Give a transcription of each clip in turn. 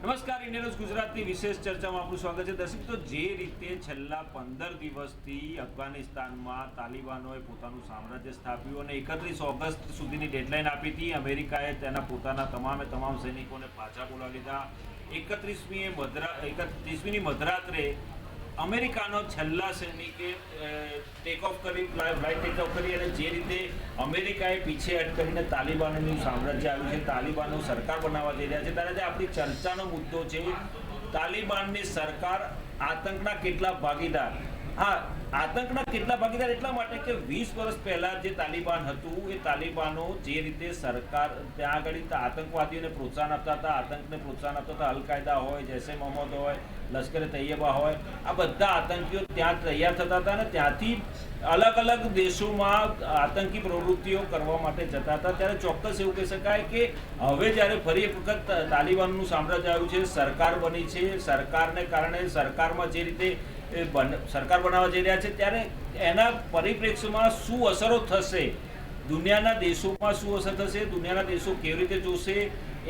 નમસ્કાર, India news ગુજરાતની વિશેષ ચર્ચામાં આપનું સ્વાગત છે. દર્શક, તો જે રીતે છેલ્લા 15 દિવસથી અફઘાનિસ્તાનમાં તાલિબાનોએ પોતાનું સામ્રાજ્ય સ્થાપ્યું અને 31 ઓગસ્ટ સુધીની ડેડલાઇન આપી હતી, અમેરિકાએ તેના પોતાના તમામ સૈનિકોને પાછા બોલાવી લીધા. 31મી મધરાત્રે અમેરિકાનો છેલ્લા સૈનિકે ફ્લાઇટ ટેક ઓફ કરી અને જે રીતે અમેરિકાએ પીછેહટ કરીને તાલિબાનોનું સામ્રાજ્ય આવ્યું છે, તાલિબાનો સરકાર બનાવવા જઈ રહ્યા છે, ત્યારે આપણી ચર્ચાનો મુદ્દો છે તાલિબાનની સરકાર આતંકના કેટલા ભાગીદાર. આતંકના કેટલા ભાગીદાર એટલા માટે કે 20 વર્ષ પહેલા જે તાલિબાન હતું એ તાલિબાનો જે રીતે સરકાર ત્યાં આગળ આતંકવાદીઓને પ્રોત્સાહન આપતા હતા, આતંકને પ્રોત્સાહન આપતા હતા, અલ કાયદા હોય, જૈશે મોહમ્મદ હોય, લશ્કરે તૈયબા હોય, આ બધા આતંકીઓ ત્યાં તૈયાર થતા હતા અને ત્યાંથી અલગ અલગ દેશોમાં આતંકી પ્રવૃત્તિઓ કરવા માટે જતા હતા. ત્યારે ચોક્કસ એવું કહી શકાય કે હવે જ્યારે ફરી એક વખત તાલિબાનનું સામ્રાજ્ય આવ્યું છે, સરકાર બની છે, સરકારને કારણે સરકારમાં જે રીતે સરકાર બનાવવા જઈ રહ્યા છે, ત્યારે એના પરિપ્રેક્ષ્યમાં શું અસરો થશે, દુનિયાના દેશોમાં શું અસર થશે, દુનિયાના દેશો કેવી રીતે જોશે,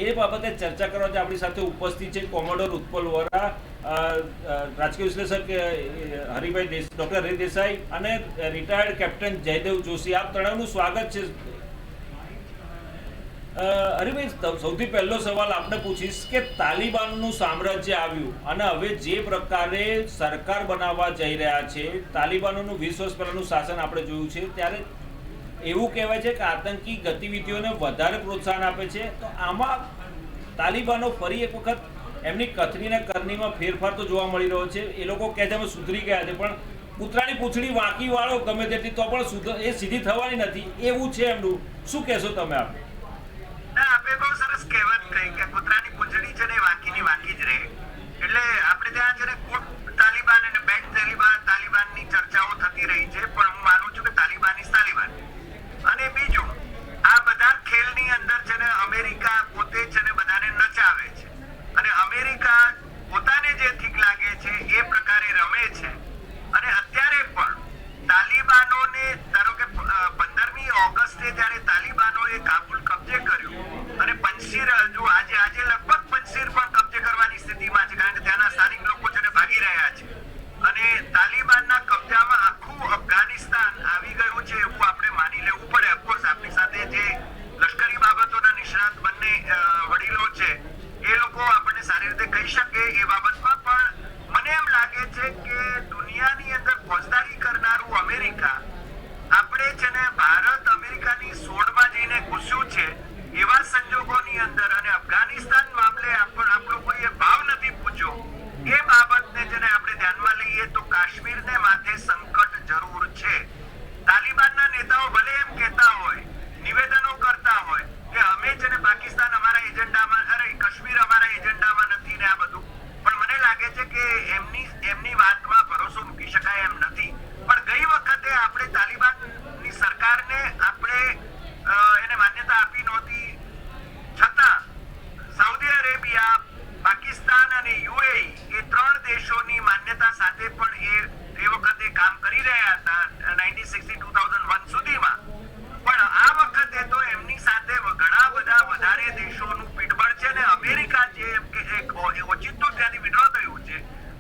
એ બાબતે ચર્ચા કરવા આપણી સાથે ઉપસ્થિત છે કોમોડોર ઉત્પલ વોરા, રાજકીય વિશ્લેષક હરિભાઈ ડોક્ટર હરિ દેસાઈ અને રિટાયર્ડ કેપ્ટન જયદેવ જોશી. આપ ત્રણેયનું સ્વાગત છે. હરિભાઈ, સૌથી પહેલો સવાલ આપણે પૂછીશ કે તાલિબાનનું સામ્રાજ્ય આવ્યું અને હવે જે પ્રકારે સરકાર બનાવવા જઈ રહ્યા છે, તાલિબાનોનું 20 વર્ષ પહેલાનું શાસન આપણે જોયું છે, ત્યારે એવું કહેવાય છે કે આતંકી ગતિવિધિઓને વધારે પ્રોત્સાહન આપે છે. તો આમાં તાલિબાનો ફરી એક વખત એમની કથનીને કરણીમાં ફેરફાર તો જોવા મળી રહ્યો છે. એ લોકો કહે છે અમે સુધરી ગયા છે, પણ કૂતરાની પૂંછડી વાંકી વાળો ગમે તેટલી તો પણ એ સીધી થવાની નથી, એવું છે એમનું. શું કહેશો તમે? આપણે આપે બહુ સરસ કહેવત કહી કે કૂતરાની પૂંછડી છે ને વાંકીની વાંકી જ રહે. એટલે આપણે ત્યાં છે ને ગુડ તાલિબાન અને બેડ તાલિબાનની ચર્ચાઓ થતી રહી છે, પણ હું માનું છું કે તાલિબાન ઇઝ તાલિબાન. અને બીજું, આ બધા ખેલની અંદર છે ને અમેરિકા પોતે છે ને બધાને નચાવે છે અને અમેરિકા પોતાને જે ઠીક લાગે છે એ પ્રકારે રમે છે. અને અત્યારે પણ તાલિબાનોને ધારો કે 15મી ઓગસ્ટે જ્યારે તાલિબાનોએ કાબુલ કબજે કર્યું અને પંજશીર હજુ આજે લગભગ પંજશીર પણ કબજે કરવાની સ્થિતિમાં છે, કારણ કે ત્યાંના સ્થાનિક લોકો છે ને ભાગી રહ્યા છે અને તાલિબાનના કબજામાં આખું અફઘાનિસ્તાન આવી ગયું છે એવું આપણે માની લેવું પડે. ઓફકોર્સ આપણી સાથે જે લશ્કરી બાબતોના નિષ્ણાત બંને વડીલો છે એ લોકો આપણને સારી રીતે કહી શકે એ બાબતમાં, પણ મને એમ લાગે છે કે દુનિયાની અંદર ફોજદારી કરનારું અમેરિકા આપણે છે ને ભારત અમેરિકાની સોડમાં જઈને ઘૂસ્યું છે એવા સંજોગોની અંદર અને અફઘાનિસ્તાન મામલે આપણો કોઈએ ભાવ નથી પૂછ્યો એ બાબતને છે ને આપણે ધ્યાનમાં લઈએ તો કાશ્મીરને માથે સંકટ જરૂર છે. તાલિબાનના નેતાઓ ભલે એમ કહેતા હોય, નિવેદનો કરતા હોય કે અમે છે ને પાકિસ્તાન અમારા એજન્ડામાં, કાશ્મીર અમારા એજન્ડામાં નથી ને આ બધું, પણ મને લાગે છે કે એમની વાતમાં ભરોસો મૂકી શકાય એમ નથી. પણ ગઈ વખતે આપણે તાલિબાનની સરકારને આપણે એને માન્યતા આપી નહોતી, છતાં સાઉદી અરેબિયા, પાકિસ્તાન અને યુએઈ એ 3 દેશોની માન્યતા સાથે પણ એ વખતે કામ કરી રહ્યા હતા 1960-2001 સુધીમાં. પણ આ વખતે તો એમની સાથે ઘણા બધા વધારે દેશોનું પીઠબળ છે ને અમેરિકા જે ઓચિંતું ત્યાંથી વિડ્રો થયું છે,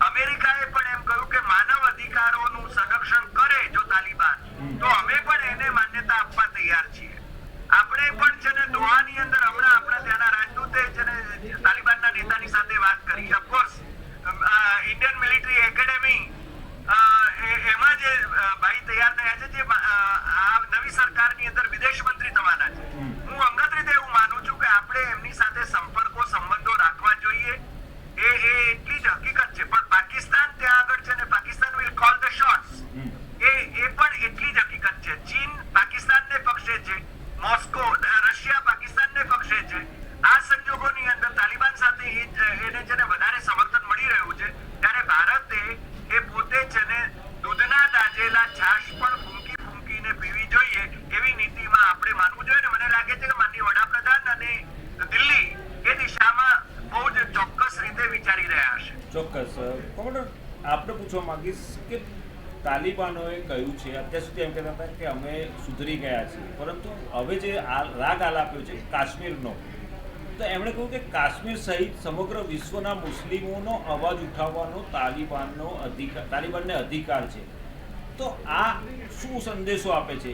અમેરિકાએ પણ એમ કહ્યું કે માનવ અધિકારોનું સંરક્ષણ કરે જો તાલિબાન તો અમે પણ એને માન્યતા આપવા તૈયાર છીએ. આપણે પણ છે ને દોહાની અંદર હમણાં આપણા ત્યાંના રાજદૂતે છે ને તાલિબાનના નેતાની સાથે વાત કરી. ઓફકોર્સ ઇન્ડિયન મિલિટરી એકેડેમી એમાં જે ભાઈ તૈયાર થયા છે જે આ નવી સરકારની અંદર વિદેશ મંત્રી થવાના છે, હું અંગત રીતે એવું માનું છું કે આપણે એમની સાથે સંબંધો રાખવા જોઈએ. એ એટલી જ હકીકત છે. પણ પાકિસ્તાન ત્યાં આગળ છે ને Pakistan will call the shots, એ પણ એટલી જ હકીકત છે. ચીન પાકિસ્તાનને પક્ષે છે, મોસ્કો રશિયા પાકિસ્તાનને પક્ષે છે. આ સંજોગોની અંદર તાલિબાન સાથે એને છે ને વધારે સમર્થન મળી રહ્યું છે, ત્યારે ભારતે એ પોતે છે ને દૂધના દાજેલા છાશ પણ ફૂંકીને પીવી જોઈએ એવી નીતિમાં આપણે માનવું જોઈએ. ને મને લાગે છે કે માનનીય વડાપ્રધાન અને દિલ્હી એ દિશામાં બહુ જ ચોક્કસ રીતે વિચારી રહ્યા હશે. ચોક્કસ. કોમોડોર, આપણે પૂછવા માંગીશ કે તાલિબાનોએ કહ્યું છે અત્યાર સુધી એમ કહેતા હતા કે અમે સુધરી ગયા છીએ, પરંતુ હવે જે રાગ આલાપ્યો છે કાશ્મીરનો, તો એમણે કહ્યું કે કાશ્મીર સહિત સમગ્ર વિશ્વના મુસ્લિમોનો અવાજ ઉઠાવવાનો તાલિબાનને અધિકાર છે. તો આ શું સંદેશો આપે છે?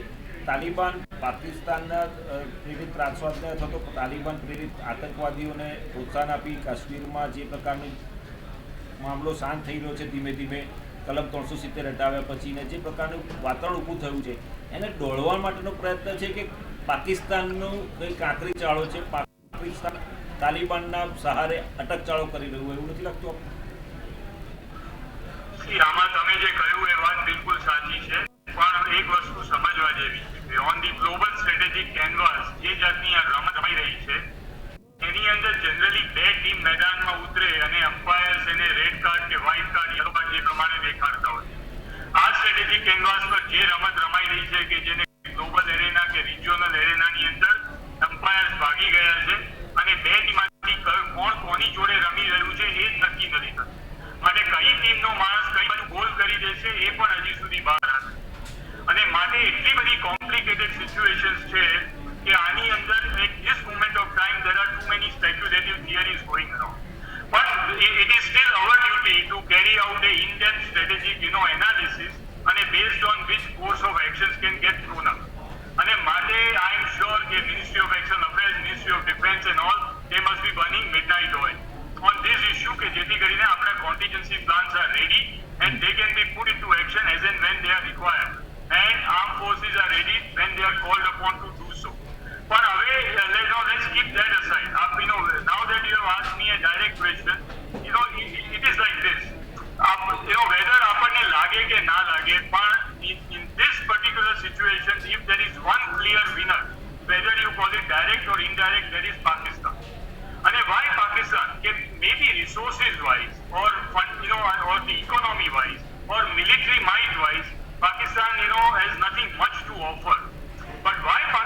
તાલિબાન પાકિસ્તાનના પ્રેરિત ત્રાસવાદને અથવા તો તાલિબાન પ્રેરિત આતંકવાદીઓને પ્રોત્સાહન આપી કાશ્મીરમાં જે પ્રકારનો મામલો શાંત થઈ રહ્યો છે ધીમે ધીમે કલમ 370 હટાવ્યા પછી ને જે પ્રકારનું વાતાવરણ ઊભું થયું છે એને દોડવા માટેનો પ્રયત્ન છે કે પાકિસ્તાનનું કંઈ કાંકરી ચાળો છે, પાકિસ્તાન તાલિબાનના સહારે અટકચાળો કરી રહ્યું હોય એવું નથી લાગતું? આમાં તમે જે કહ્યું એ વાત બિલકુલ સાચી છે, પણ એક વસ્તુ સમજવા જેવી છે કે on the global strategic canvas જે જાતની આ રમત રમાઈ રહી છે એની અંદર જનરલી બે ટીમ મેદાનમાં ઉતરે અને અમ્પાયર્સ એને રેડ કાર્ડ કે વ્હાઇટ કાર્ડ યલો કાર્ડ જે પ્રમાણે દેખાડતા હોય. આ સ્ટ્રેટેજિક કેનવાસ પર જે રમત રમાઈ રહી છે કે જેને ગ્લોબલ એરેના કે રિજિયોનલ એરેનાની અંદર અમ્પાયર્સ ભાગી ગયા છે અને બે ટીમમાંથી કોણ કોની જોડે રમી રહ્યું છે એ જ નક્કી નથી થતું. માટે કઈ ટીમનો માણસ કઈ બાજુ ગોલ કરી દેશે એ પણ હજી સુધી બહાર આવે અને માટે એટલી બધી કોમ્પ્લિકેટેડ સિચ્યુએશન્સ છે કે આની અંદર at this moment of time there are too many speculative theories going around, but it is still our duty to carry out a in-depth strategic analysis and based on which course of actions can get thrown up. અને માટે I am sure કે Ministry of External Affairs, Ministry of Defence and all, they must be burning midnight oil on this issue કે જેથી કરીને આપણા contingency plans are ready and they can be put into action as and when they are required, and armed forces are ready when they are called upon to do so. પણ હવે let's keep that aside. Now that you have asked me a direct question, it is like this. Whether આપણને લાગે કે ના લાગે, પણ in this particular situation, if there is one clear winner, whether you call it direct or indirect, that is Pakistan. And why Pakistan? Maybe resources wise or or the economy wise or military might wise, Pakistan has nothing much to offer. But why Pakistan?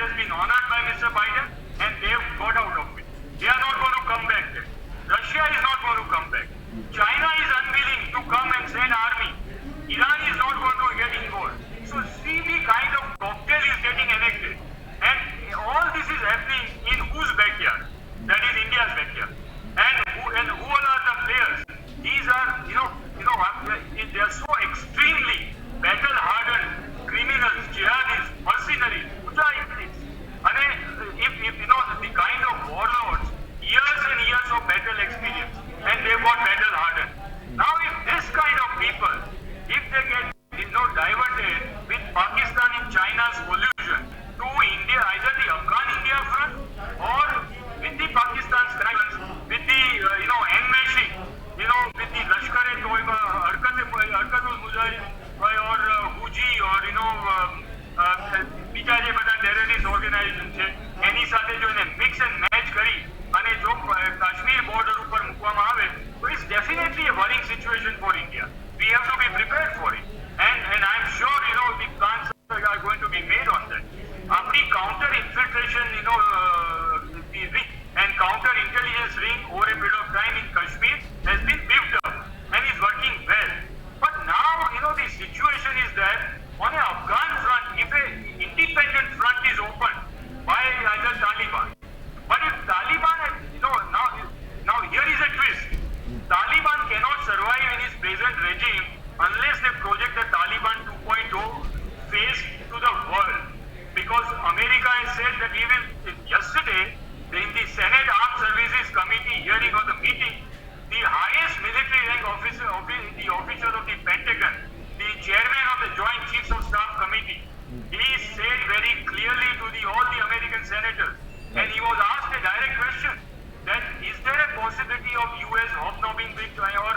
has been honored by Mr. Biden, and they have got out of it. They are not going to come back there. Russia is not going to come back. China is unwilling to come and send army. Iran is not going to get involved. So see the kind of cocktail is getting enacted. And all this is happening in whose backyard? That is India's backyard. And who are the players? These are, they are so extremely battle-hardened criminals, jihadis, mercenaries, mujahideens. And if the kind of warlords, years and years of battle experience, and they got battle-hardened. Now, if this kind of people, if they get diverted with Pakistan and China's collusion to India, either the Afghan India front or with the Pakistan's crimes, with the enmeshing, with the Lashkar-e-Toiba, Harkat-ul Mujahideen or Huji or બીજા જે બધા terrorist organisation છે એની સાથે જો એને mix and match કરી અને જો કાશ્મીર બોર્ડર ઉપર મૂકવામાં આવે તો it's definitely a worrying situation for India. We have to be prepared for it. And I'm sure, the plans are going to be made on that. Apni counter infiltration, the ring and counter intelligence ring over a period of time in Kashmir has been beefed up and is working well. But now, the situation is that on an Afghan front, if an independent front is opened by either Taliban, but if Taliban, now here is a twist. Taliban cannot survive in his present regime unless they project the Taliban 2.0 face to the world. Because America has said that yesterday, in the Senate Armed Services Committee hearing of the meeting, the highest military rank officer, the official of the Pentagon, the chairman of the Joint Chiefs of Staff Committee, he said very clearly to all the American senators, and he was asked a direct question, that is there a possibility of US hobnobbing with or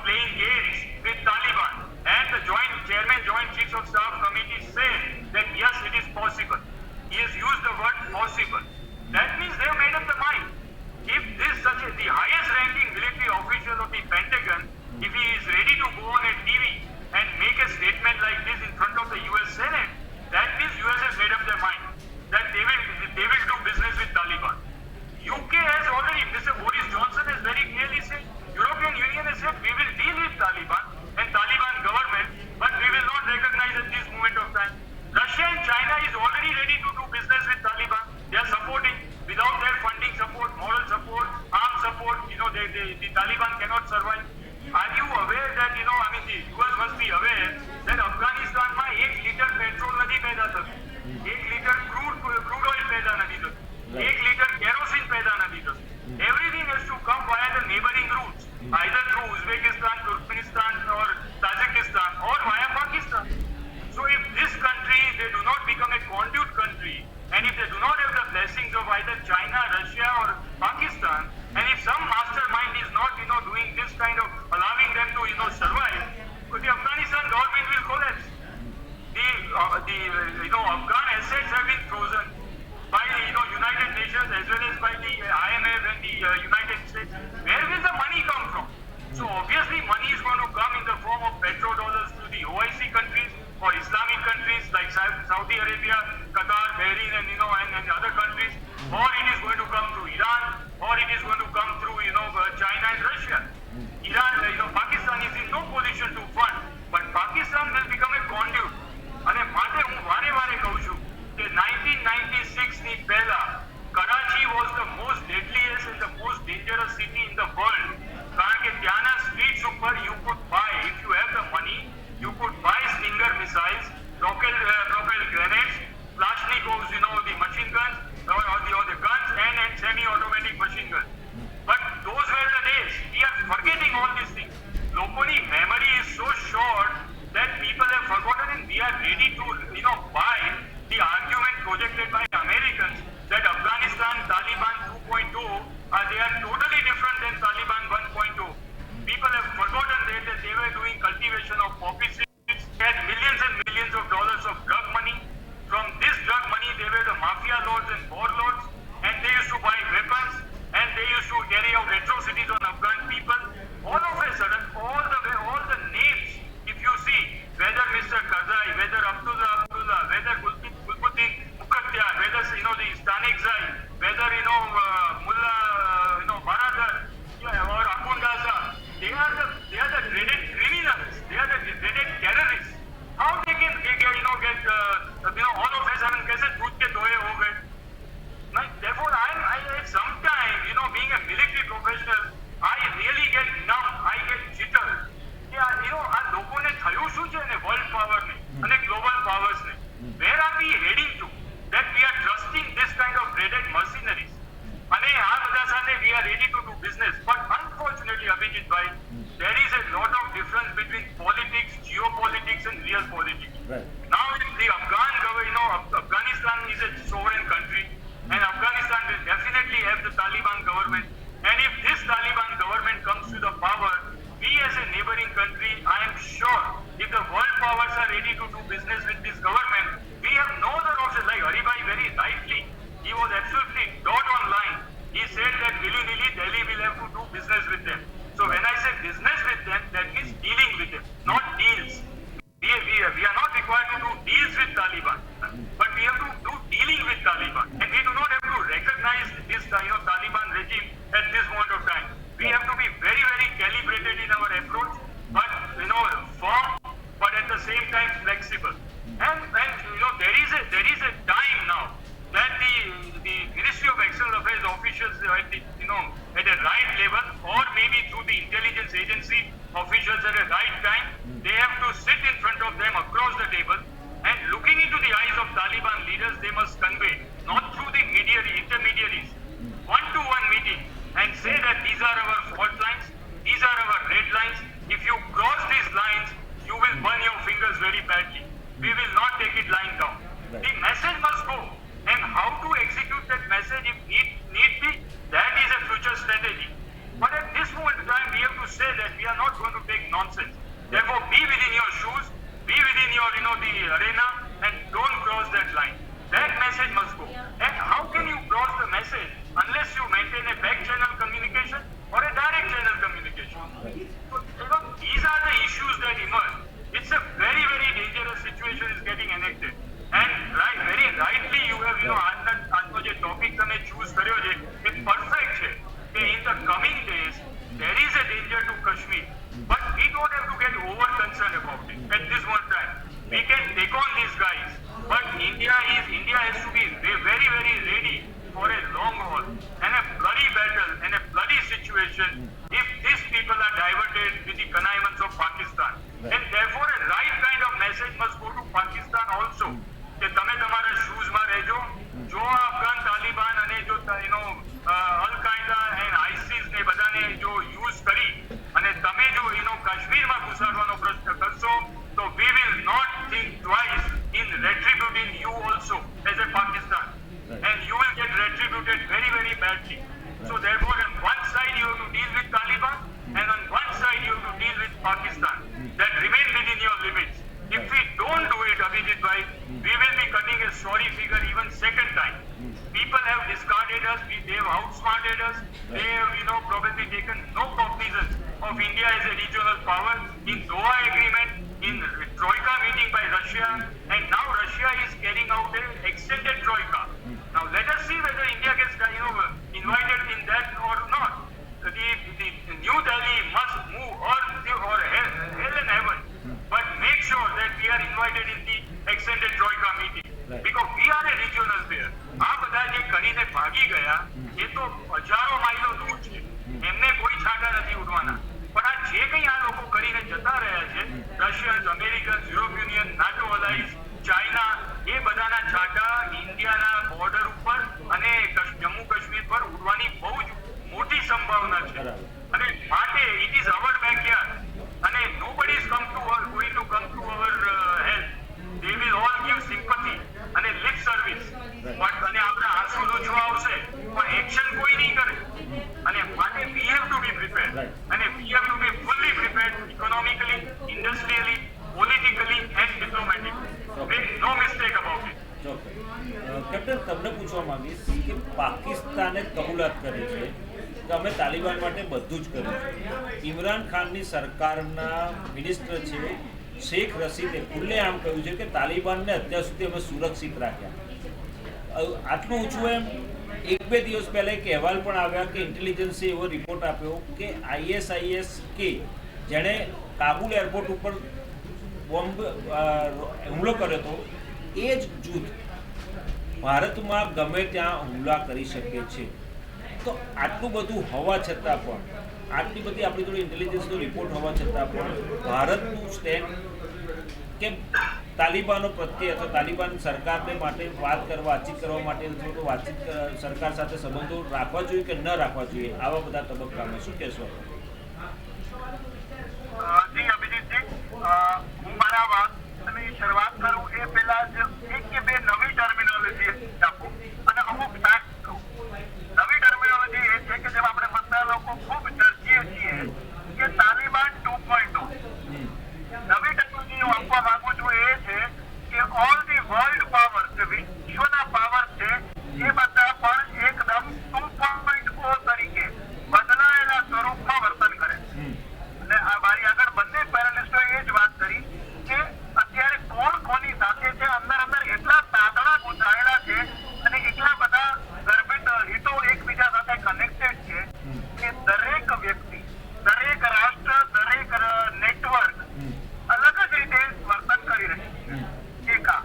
playing games with Taliban? And the Joint Chiefs of Staff Committee said that yes, it is possible. He has used the word possible. That means they have made up the mind. If the highest ranking military official of the Pentagon, if he is ready to go on a TV and make a statement like this in front of the US Senate, that means US has made up their mind that they will do business with Taliban. UK has already, Mr. Boris Johnson has very clearly said, European Union has said we will deal with Taliban and Taliban government, but we will not recognize at this moment of time. Russia and China is already ready to do business with Taliban. They are supporting, without their funding support, moral support, armed support, the Taliban cannot survive. Are you aware that, the US must be aware that Afghanistan માં 1 litre petrol નથી પેદા થતું, 1 litre crude oil पैदा नहीं થતું, 1 litre kerosene पैदा नहीं થતું. Everything has to come via the neighboring routes, either through Uzbekistan, Turkmenistan or Tajikistan or via Pakistan. So if this country, they do not become a conduit country, and if they do not have the blessings of either China, Russia or Pakistan, and if some mastermind is not, doing this kind of, allowing them to, survive, the Afghanistan government will collapse. The Afghan assets have been frozen by the United Nations as well as by the IMF and the United States. Where will the money come from? So obviously money is going to come in the form of petrodollars to the OIC countries or Islamic countries like Saudi Arabia, Qatar, Bahrain and other countries, or it is going to come through Iran, or it is going to come through China and Russia. Pakistan is in no position to fund, but Pakistan will become a conduit. અને માટે હું વારે કહું છું કે 1996 ની પહેલા Karachi was the most deadliest and the most dangerous city in the world. કારણ કે ત્યાંના streets ઉપર you could buy, if you have the money, you could buy Stinger missiles, propelled grenades, Kalashnikovs, the we heading to? That we are trusting this kind of dreaded mercenaries. અને આ બધા સાથે we are ready to do business. But unfortunately, Abhijitbhai, there is a lot of difference between politics, geopolitics, and real politics. Right. Now, the Afghan government, Afghanistan is a sovereign country, and Afghanistan will definitely have the Taliban government. And if this Taliban government comes to the power, we as a neighboring country, I am sure, if the world powers are ready to do business with this government, we have no other option. Like Haribhai very rightly, he was absolutely dot on line. He said that willy-nilly Delhi will have to do business with them. So when I say business with them, that means dealing with them, not deals. We are not required to do deals with Taliban, but we have to do dealing with Taliban. And we do not have to recognize this Taliban regime at this moment of time. We have to be very, very calibrated in our approach, but firm, but at the same time flexible. And there is a time now that the Ministry of External Affairs officials at the right level, or maybe through the intelligence agency officials at the right time, they have to sit in front of them across the table and looking into the eyes of Taliban leaders, they must convey, not through the intermediaries, one-to-one meeting and say that these are our fault lines, these are our red lines. If you cross these lines, you will burn your fingers very badly. We will not take it lying down. Right. The message must go, and how to execute that message if need be, that is a future strategy. But at this moment in time, we have to say that we are not going to take nonsense. Therefore, be within your shoes, be within your the arena, and don't cross that line. That message must go. And how can you cross the message unless you maintain a back channel communication or a direct channel communication? So, these are the issues that emerge. It's a very, very dangerous situation is getting enacted. And very rightly you have, આજનો જે topic તમે choose કર્યો છે એ perfect છે કે in the coming days there is a danger to Kashmir, but we don't have to get over concerned about it at this moment in time. We can take on these guys, but India has to be very, very ready for a long haul and a bloody battle and a bloody situation if these people are diverted with the connivance of Pakistan. And therefore a right kind of message must go to Pakistan also. કે તમે તમારા શૂઝમાં રહેજો, જો અફઘાન તાલિબાન અને જો અલ કાયદા and eyes ને બધાને જો યુઝ કરી અને તમે જો કાશ્મીરમાં ઘુસાડવાનો પ્રશ્ન કરશો, તો we will not think twice in retributing you also as a Pakistan, and you will get retributed very, very badly. So therefore on one side you have to deal with Taliban, and on one side you have to deal with Pakistan. That remain within your limits. If we don't do it, Abhijitbhai, we will be cutting a sorry figure even second time. People have discarded us, they have outsmarted us, they have probably taken no cognizance of India as a regional power in Doha agreement, in Troika meeting by Russia, and now Russia is carrying out an extended Troika. Now let us see whether India gets invited in that or not. The New Delhi must move or hell and heaven, but make sure that we are invited in the extended Troika meeting. Right. Because we are a regional player. આ બધા જે કરીને ભાગી ગયા એ તો હજારો માઇલો દૂર છે, એમને કોઈ છાંટા નથી ઉડવાના. પણ આ જે કંઈ આ લોકો કરીને જતા રહ્યા છે, Russians, Americans, European Union, NATO alliance, China, એ બધાના છાંટા ઇન્ડિયાના બોર્ડર ઉપર અને જમ્મુ કાશ્મીર પર ઉડવાની બહુ જ મોટી સંભાવના છે. અને માટે ઇટ ઇઝ અવર બેકયાર્ડ, અને nobody is going to come to our help. They will all give sympathy અને lip service, but અને આપણે આંસુ લૂછવા આવશે પણ એક્શન કોઈ નહીં કરે. અને માટે we have to be prepared, અને we have to be fully prepared economically, industrially, politically and diplomatically. Make no mistake about it. Captain, તમને પૂછવા માંગીશ કે પાકિસ્તાને કબૂલાત કરી છે કે અમે તાલિબાન માટે બધું જ કર્યું છે. ઇમરાન ખાનની સરકારના મિનિસ્ટર છે શેખ રશીદે ખુલ્લેઆમ કહ્યું છે કે તાલિબાનને અત્યાર સુધી અમે સુરક્ષિત રાખ્યા. આટલું ઊંચું એમ 1-2 દિવસ પહેલાં એક અહેવાલ પણ આવ્યા કે ઇન્ટેલિજન્સે એવો રિપોર્ટ આપ્યો કે ISIS કે જેણે કાબુલ એરપોર્ટ ઉપર બોમ્બ હુમલો કર્યો હતો, એ જ જૂથ ભારતમાં ગમે ત્યાં હુમલા કરી શકે છે. તો આટલું બધું હોવા છતાં પણ, આટલી બધી આપણી જોડે ઇન્ટેલિજન્સનો રિપોર્ટ હોવા છતાં પણ ભારતનું સ્ટેન્ડ કેમ તાલિબાનો પ્રત્યે અથવા તાલિબાન સરકારને માટે વાતચીત કરવા માટે અથવા તો સરકાર સાથે સંબંધો રાખવા જોઈએ કે ન રાખવા જોઈએ આવા બધા તબક્કામાં શું કહેશો? જી અભિજીતજી, હું મારા વાતની શરૂઆત કરું એ પહેલા જ એક કે બે નવી ટર્મિનોલોજી આપું અને અમુક ફેક્ટ કહું. નવી ટર્મિનોલોજી એ છે કે જેમ આપણે બધા લોકો ખૂબ ચર્ચીએ છીએ કે તાલિબાન 2.0. નવી ટેકનોલોજી હું આપવા માંગુ છું એ છે કે ઓલ ધી વર્લ્ડ પાવર, જે વિશ્વના પાવર છે એ બધા પણ એકદમ 2.0 તરીકે બદલાયેલા સ્વરૂપમાં વર્તન કરે છે. અને આ મારી આગળ બંને પેનલિસ્ટોએ એ જ વાત કરી કે અત્યારે કોણ કોની સાથે છે, અંદર એટલા તાતણા ગૂંથાયેલા છે અને એટલા બધા ગર્ભિત હિતો એકબીજા સાથે કનેક્ટેડ છે કે દરેક વ્યક્તિ, દરેક રાષ્ટ્ર, દરેક નેટવર્ક અલગ જ રીતે વર્તન કરી રહી છે. એક આ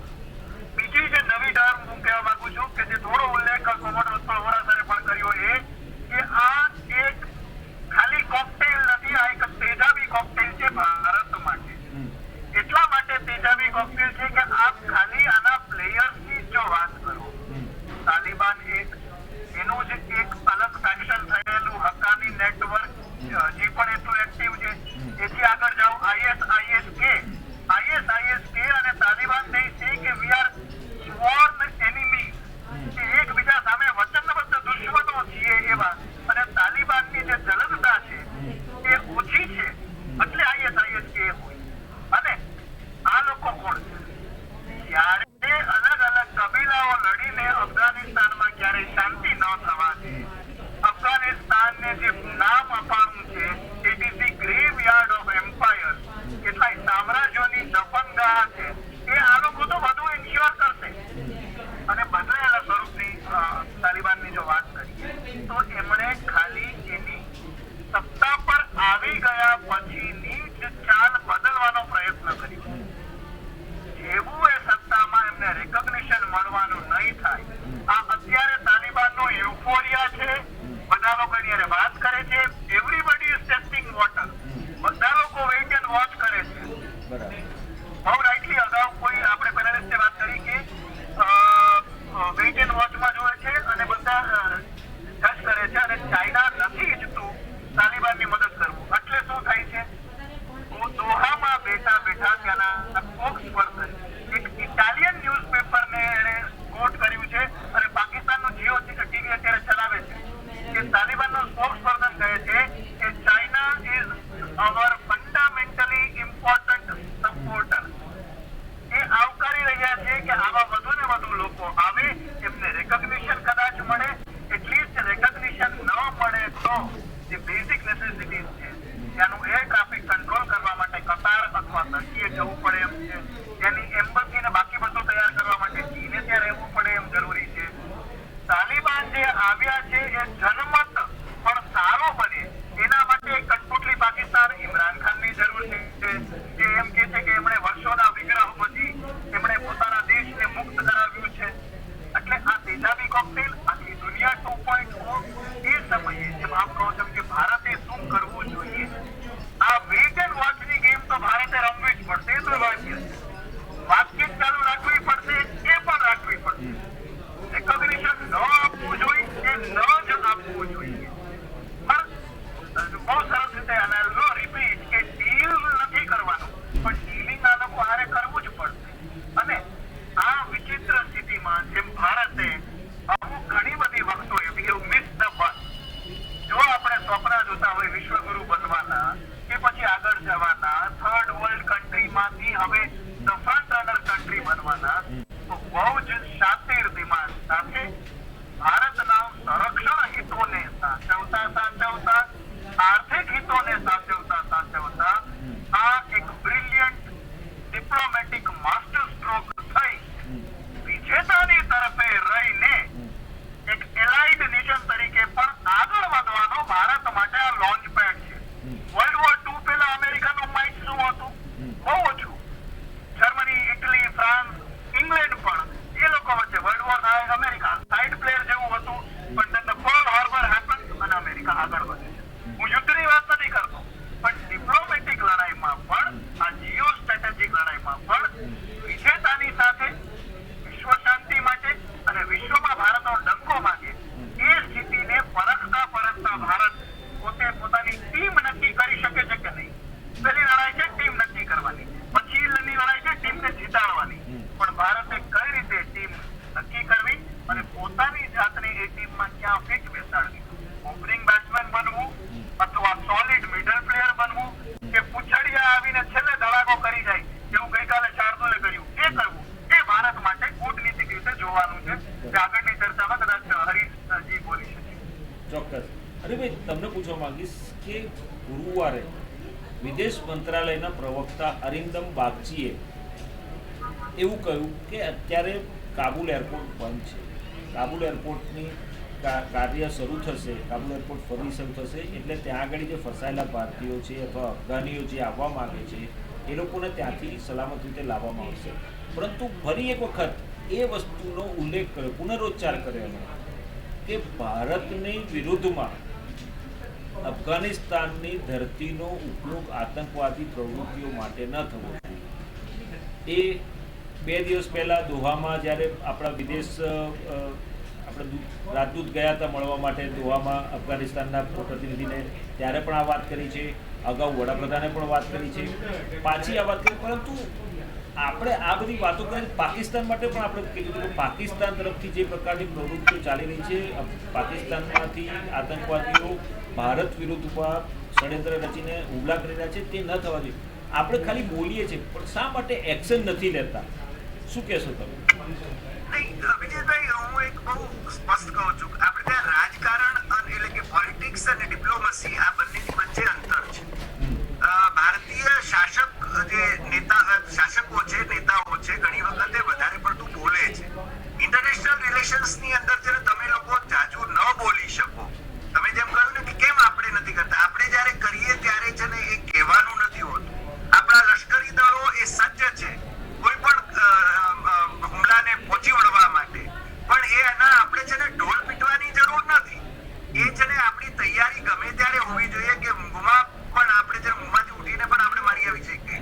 બીજી જે નવી ટર્મ હું કહેવા માંગુ છું કે જે થોડો ઉલ્લેખ કોમોડોર વોરા સરે પણ કર્યો એ કે આ એક ખાલી કોકટેલ નથી, આ એક તેજાબી કોકટેલ છે ભારત માટે. એટલા માટે તેજાબી કોકટેલ છે કે આપ ખાલી આના પ્લેયર્સની જો વાત કરો, તાલિબાન એનું જ એક અલગ સેક્શન થયેલું હક્કાની નેટવર્ક જે પણ એટલું એક્ટિવ છે. એથી આગળ જાઓ ISIS અને તાલિબાન દેશ છે કે વી આર સ્વોર્ન એનિમી, કે એકબીજા સામે વચનબદ્ધ દુશ્મનો છીએ એવા. અને તાલિબાનની જે જલદતા છે એ ઓછી છે એટલે ISIS હોય. અને આ લોકો કોણ છે? જ્યારે અલગ અલગ કબીલાઓ લડીને અફઘાનિસ્તાનમાં ક્યારે શાંતિ ન થવા દે, અફઘાનિસ્તાનને જે નામ અપાણું છે it is the graveyard of empire, કેટલાય સામ્રાજ્યોની દફનગાહ છે, એ આ લોકો તો બધું ઇન્શ્યોર કરશે. અને બદલાયેલા સ્વરૂપની તાલિબાનની જો વાત કરીએ તો એમણે ખાલી એની સત્તા પર આવી ગયા પછીની જ ચાલ બદલવાનો પ્રયત્ન કર્યો. જેવું એ સત્તામાં એમને રેકોગ્નિશન મળવાનું નહીં થાય, આ અત્યારે તાલિબાનનો યુફોરિયા છે, બધા લોકો એની હારે વાત કરે છે, એવરીબડી ઇઝ ટેસ્ટિંગ વોટર, બધા લોકો વેઇટ એન્ડ વોચ કરે છે. બહુ રાઇટલી અગાઉ કોઈ આપણે પેનલિસ્ટે વાત કરી કે વેઇટ એન્ડ વોચમાં જોવે છે અને બધા જજ કરે છે અને ચાઇના નથી ઈચ્છતું તાલિબાનની મદદ કરવું. એટલે શું થાય છે? દોહામાં બેઠા ત્યાંના સ્પોક્સ પર્સન એક ઇટાલિયન ન્યૂઝપેપરને એણે કોટ કર્યું છે અને પાકિસ્તાનનું જીઓ ટીવી અત્યારે ચલાવે છે કે તાલિબાનનો સ્પોક્સ પર્સન કહે છે કે China is our fundamentally important supporter. એ આવકારી રહ્યા છે કે આવા વધુ ને વધુ લોકો આવે, એમને રેકોગ્નિશન કદાચ મળે, એટલીસ્ટ રેકોગ્નિશન ન મળે તો જે બેઝિક નેસેસિટીઝ છે ત્યાંનું એર ટ્રાફિક કંટ્રોલ કરવા માટે કતાર અથવા તરકીએ જવું પડે એમ છે, ત્યાંની એમ્બસીને બાકી બધું તૈયાર કરવા માટે ચીને ત્યાં રહેવું પડે એમ જરૂરી છે. તાલિબાન જે આવ્યા છે એ જનમત પણ સારો બને એના માટે કઠપુતલી પાકિસ્તાન ઇમરાન ખાનની જરૂર છે, જે એમ કે છે કે એમણે વર્ષોના વિગ્રહ પછી એમણે પોતાના દેશને મુક્ત કરાવ્યું છે. એટલે આ તેજાબી કોકટેલ આખી દુનિયા 2.0 એ સમયે જેમ આપ કહો છો કે ભારતે શું કરવું જોઈએ, આ વેઇટ એન્ડ વોચની ગેમ તો ભારતે રમવી જ પડશે. એ તો વાક્ય વાતચીત ચાલુ રાખવી પડશે, એ પણ રાખવી પડશે. રેકોગ્નિશન ન આપવું જોઈએ એ ન જ આપવું જોઈએ. પણ બહુ સરસ રીતે અને રિપીટ કે ડીલ નથી કરવાનું, પણ ડીલિંગ આ લોકો હારે કરવું જ પડશે. અને આ વિચિત્ર સ્થિતિમાં જેમ ભારતે અમુક ઘણી બધી વખતોએ મિસ ધ બસ, જો આપણે સ્વપ્ન જોતા હોય વિશ્વગુરુ બનવાના કે પછી આગળ જવાના, થર્ડ વર્લ્ડ કન્ટ્રીમાંથી હવે ધ ફ્રન્ટ રનર કન્ટ્રી બનવાના, તો બહુ જ શાતિર દિમાગ સાથે ભારતના સંરક્ષણ હિતોને સાચવતા આર્થિક હિતોને સાચવતા આ એક બ્રિલિયન્ટ ડિપ્લોમેટિક માસ્ટર સ્ટ્રોક થઈ વિજેતાની તરફે રહી તમને પૂછવા માંગીશ કે ગુરુવારે વિદેશ મંત્રાલયના પ્રવક્તા અરિંદમ બાગચીએ એવું કહ્યું કે અત્યારે કાબુલ એરપોર્ટ બંધ છે. કાબુલ એરપોર્ટની કાર્ય શરૂ થશે, કાબુલ એરપોર્ટ ફરી શરૂ થશે એટલે ત્યાં આગળ જે ફસાયેલા ભારતીયો છે અથવા અફઘાનીઓ જે આવવા માગે છે એ લોકોને ત્યાંથી સલામત રીતે લાવવામાં આવશે. પરંતુ ફરી એક વખત એ વસ્તુનો ઉલ્લેખ કર્યો, પુનરોચ્ચાર કર્યો કે ભારતની વિરુદ્ધમાં અફઘાનિસ્તાનની ધરતીનો ઉપયોગ આતંકવાદી પ્રવૃત્તિઓ માટે ન થવો જોઈએ. એ 2 દિવસ પહેલાં દોહામાં જ્યારે આપણા વિદેશ આપણે રાજદૂત ગયા હતા મળવા માટે દોહામાં અફઘાનિસ્તાનના પ્રતિનિધિને, ત્યારે પણ આ વાત કરી છે. અગાઉ વડાપ્રધાને પણ વાત કરી છે, પાછી આ વાત કરી. પરંતુ આપણે આ બધી વાતો કરી પાકિસ્તાન માટે પણ આપણે કીધું કે પાકિસ્તાન તરફથી જે પ્રકારની પ્રવૃત્તિઓ ચાલી રહી છે, પાકિસ્તાનમાંથી આતંકવાદીઓ ભારત વિરુદ્ધમાં ષડયંત્ર રચીને હુમલા કરી રહ્યા છે, તે ન થવા જોઈએ. આપણે ખાલી બોલીએ છીએ પણ શા માટે એક્શન નથી લેતા? શું કહેશો તમે? નહીં અભિજીતભાઈ, હું એક બહુ સ્પષ્ટ કહું છું, આપણે ત્યાં રાજકારણ એટલે કે પોલિટિક્સ અને ડિપ્લોમસી આ બંનેની વચ્ચે અંતર છે. ભારતીય શાસકો છે, નેતાઓ છે, ઘણી વખતે વધારે પડતું બોલે છે. ઇન્ટરનેશનલ રિલેશન્સની અંદર છે ને તમે લોકો જાજુ ન બોલી શકો. તમે જેમ કહ્યું ને કે કેમ આપણે નથી કરતા, આપણે જ્યારે કરીએ ત્યારે છે ને એ કહેવાનું નથી હોતું. આપણા લશ્કરી દળો એ સજ્જ છે કોઈ પણ હુમલાને પહોંચી વળવા માટે, પણ એના આપણે છે ને ઢોલ પીટવાની જરૂર નથી. એ છે ને આપણી તૈયારી ગમે ત્યારે હોવી જોઈએ કે ઊંઘમાં પણ આપણે છે ઊંઘમાંથી ઉઠીને પણ આપણે મારી આવી શકીએ.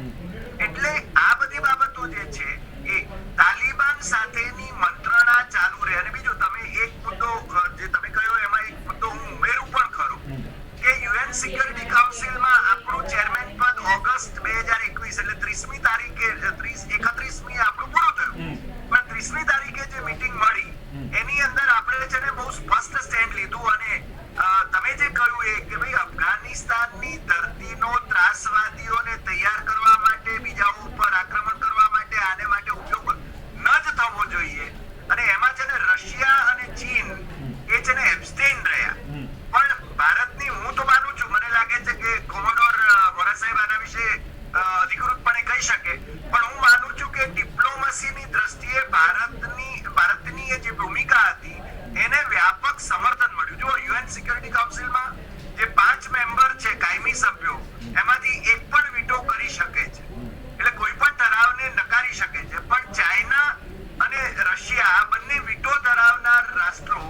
એટલે આ બધી બાબતો જે છે એ તાલિબાન સાથેની મંત્રણા ચાલુ રહે. અને બીજું તમે એક મુદ્દો જે તમે કહ્યો એમાં એક મુદ્દો હું ઉમેરું પણ ખરું કે યુએન સિક્યોરિટી કાઉન્સિલમાં આપણું ચેરમેન પદ ઓગસ્ટ 2021 એટલે 30મી તારીખે 31મી આપણું પૂરું થયું, પણ 30મી તારીખે જે મીટિંગ મળી એની અંદર આપણે છે ને બહુ સ્પષ્ટ સ્ટેન્ડ લીધું. અને તમે જે કહ્યું એ કે ભાઈ અફઘાનિસ્તાનની ધરતીનો ત્રાસવાદીઓને તૈયાર કરવા માટે, બીજાઓ ઉપર આક્રમણ કરવા માટે, આને માટે ઉપયોગ ન જ થવો જોઈએ. અને એમાં છે ને રશિયા અને ચીન એ છે ને એબ્સ્ટેન રહ્યા. પણ ભારતની, હું તો માનું છું, મને લાગે છે કે કોમોડોર વોરા સાહેબ આના વિશે અધિકૃતપણે કહી શકે, પણ હું માનું છું કે ડિપ્લોમસીની દ્રષ્ટિએ ભારતની એ જે ભૂમિકા હતી એને વ્યાપક સમર્થન મળ્યું. જો યુએન સિક્યોરિટી કાઉન્સિલમાં જે 5 મેમ્બર છે કાયમી સભ્યો, એમાંથી એક પણ વીટો કરી શકે છે, એટલે કોઈ પણ ઠરાવને નકારી શકે છે. પણ ચાઇના અને રશિયા આ બંને વીટો ધરાવનાર રાષ્ટ્રો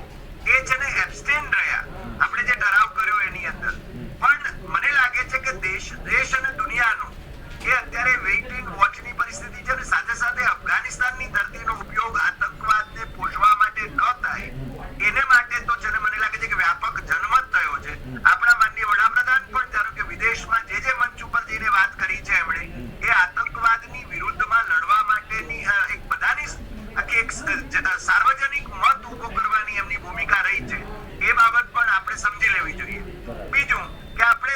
એ છે ને એબ્સ્ટેન રહ્યા આપણે જે ઠરાવ કર્યો એની અંદર. પણ મને લાગે છે કે દેશ અને દુનિયાનો એ અત્યારે વેઇટ એન્ડ વોચની પરિસ્થિતિ છે. સાથે સાથે અફઘાનિસ્તાનની ધરતીનો ઉપયોગ આતંકવાદને પોષવા માટે ન થાય એને માટે તો છે ને મને લાગે છે કે વ્યાપક જનમત થયો છે. આપણા માનનીય વડાપ્રધાન પણ ધારો કે વિદેશમાં જે મંચ ઉપર જઈને વાત કરી છે એમણે, એ આતંકવાદની વિરુદ્ધમાં લડવા માટેની એક બધાની એક સાર્વજનિક મત ઉભો કરવાની એમની ભૂમિકા રહી છે. એ બાબત પણ આપણે સમજી લેવી જોઈએ. બીજું કે આપણે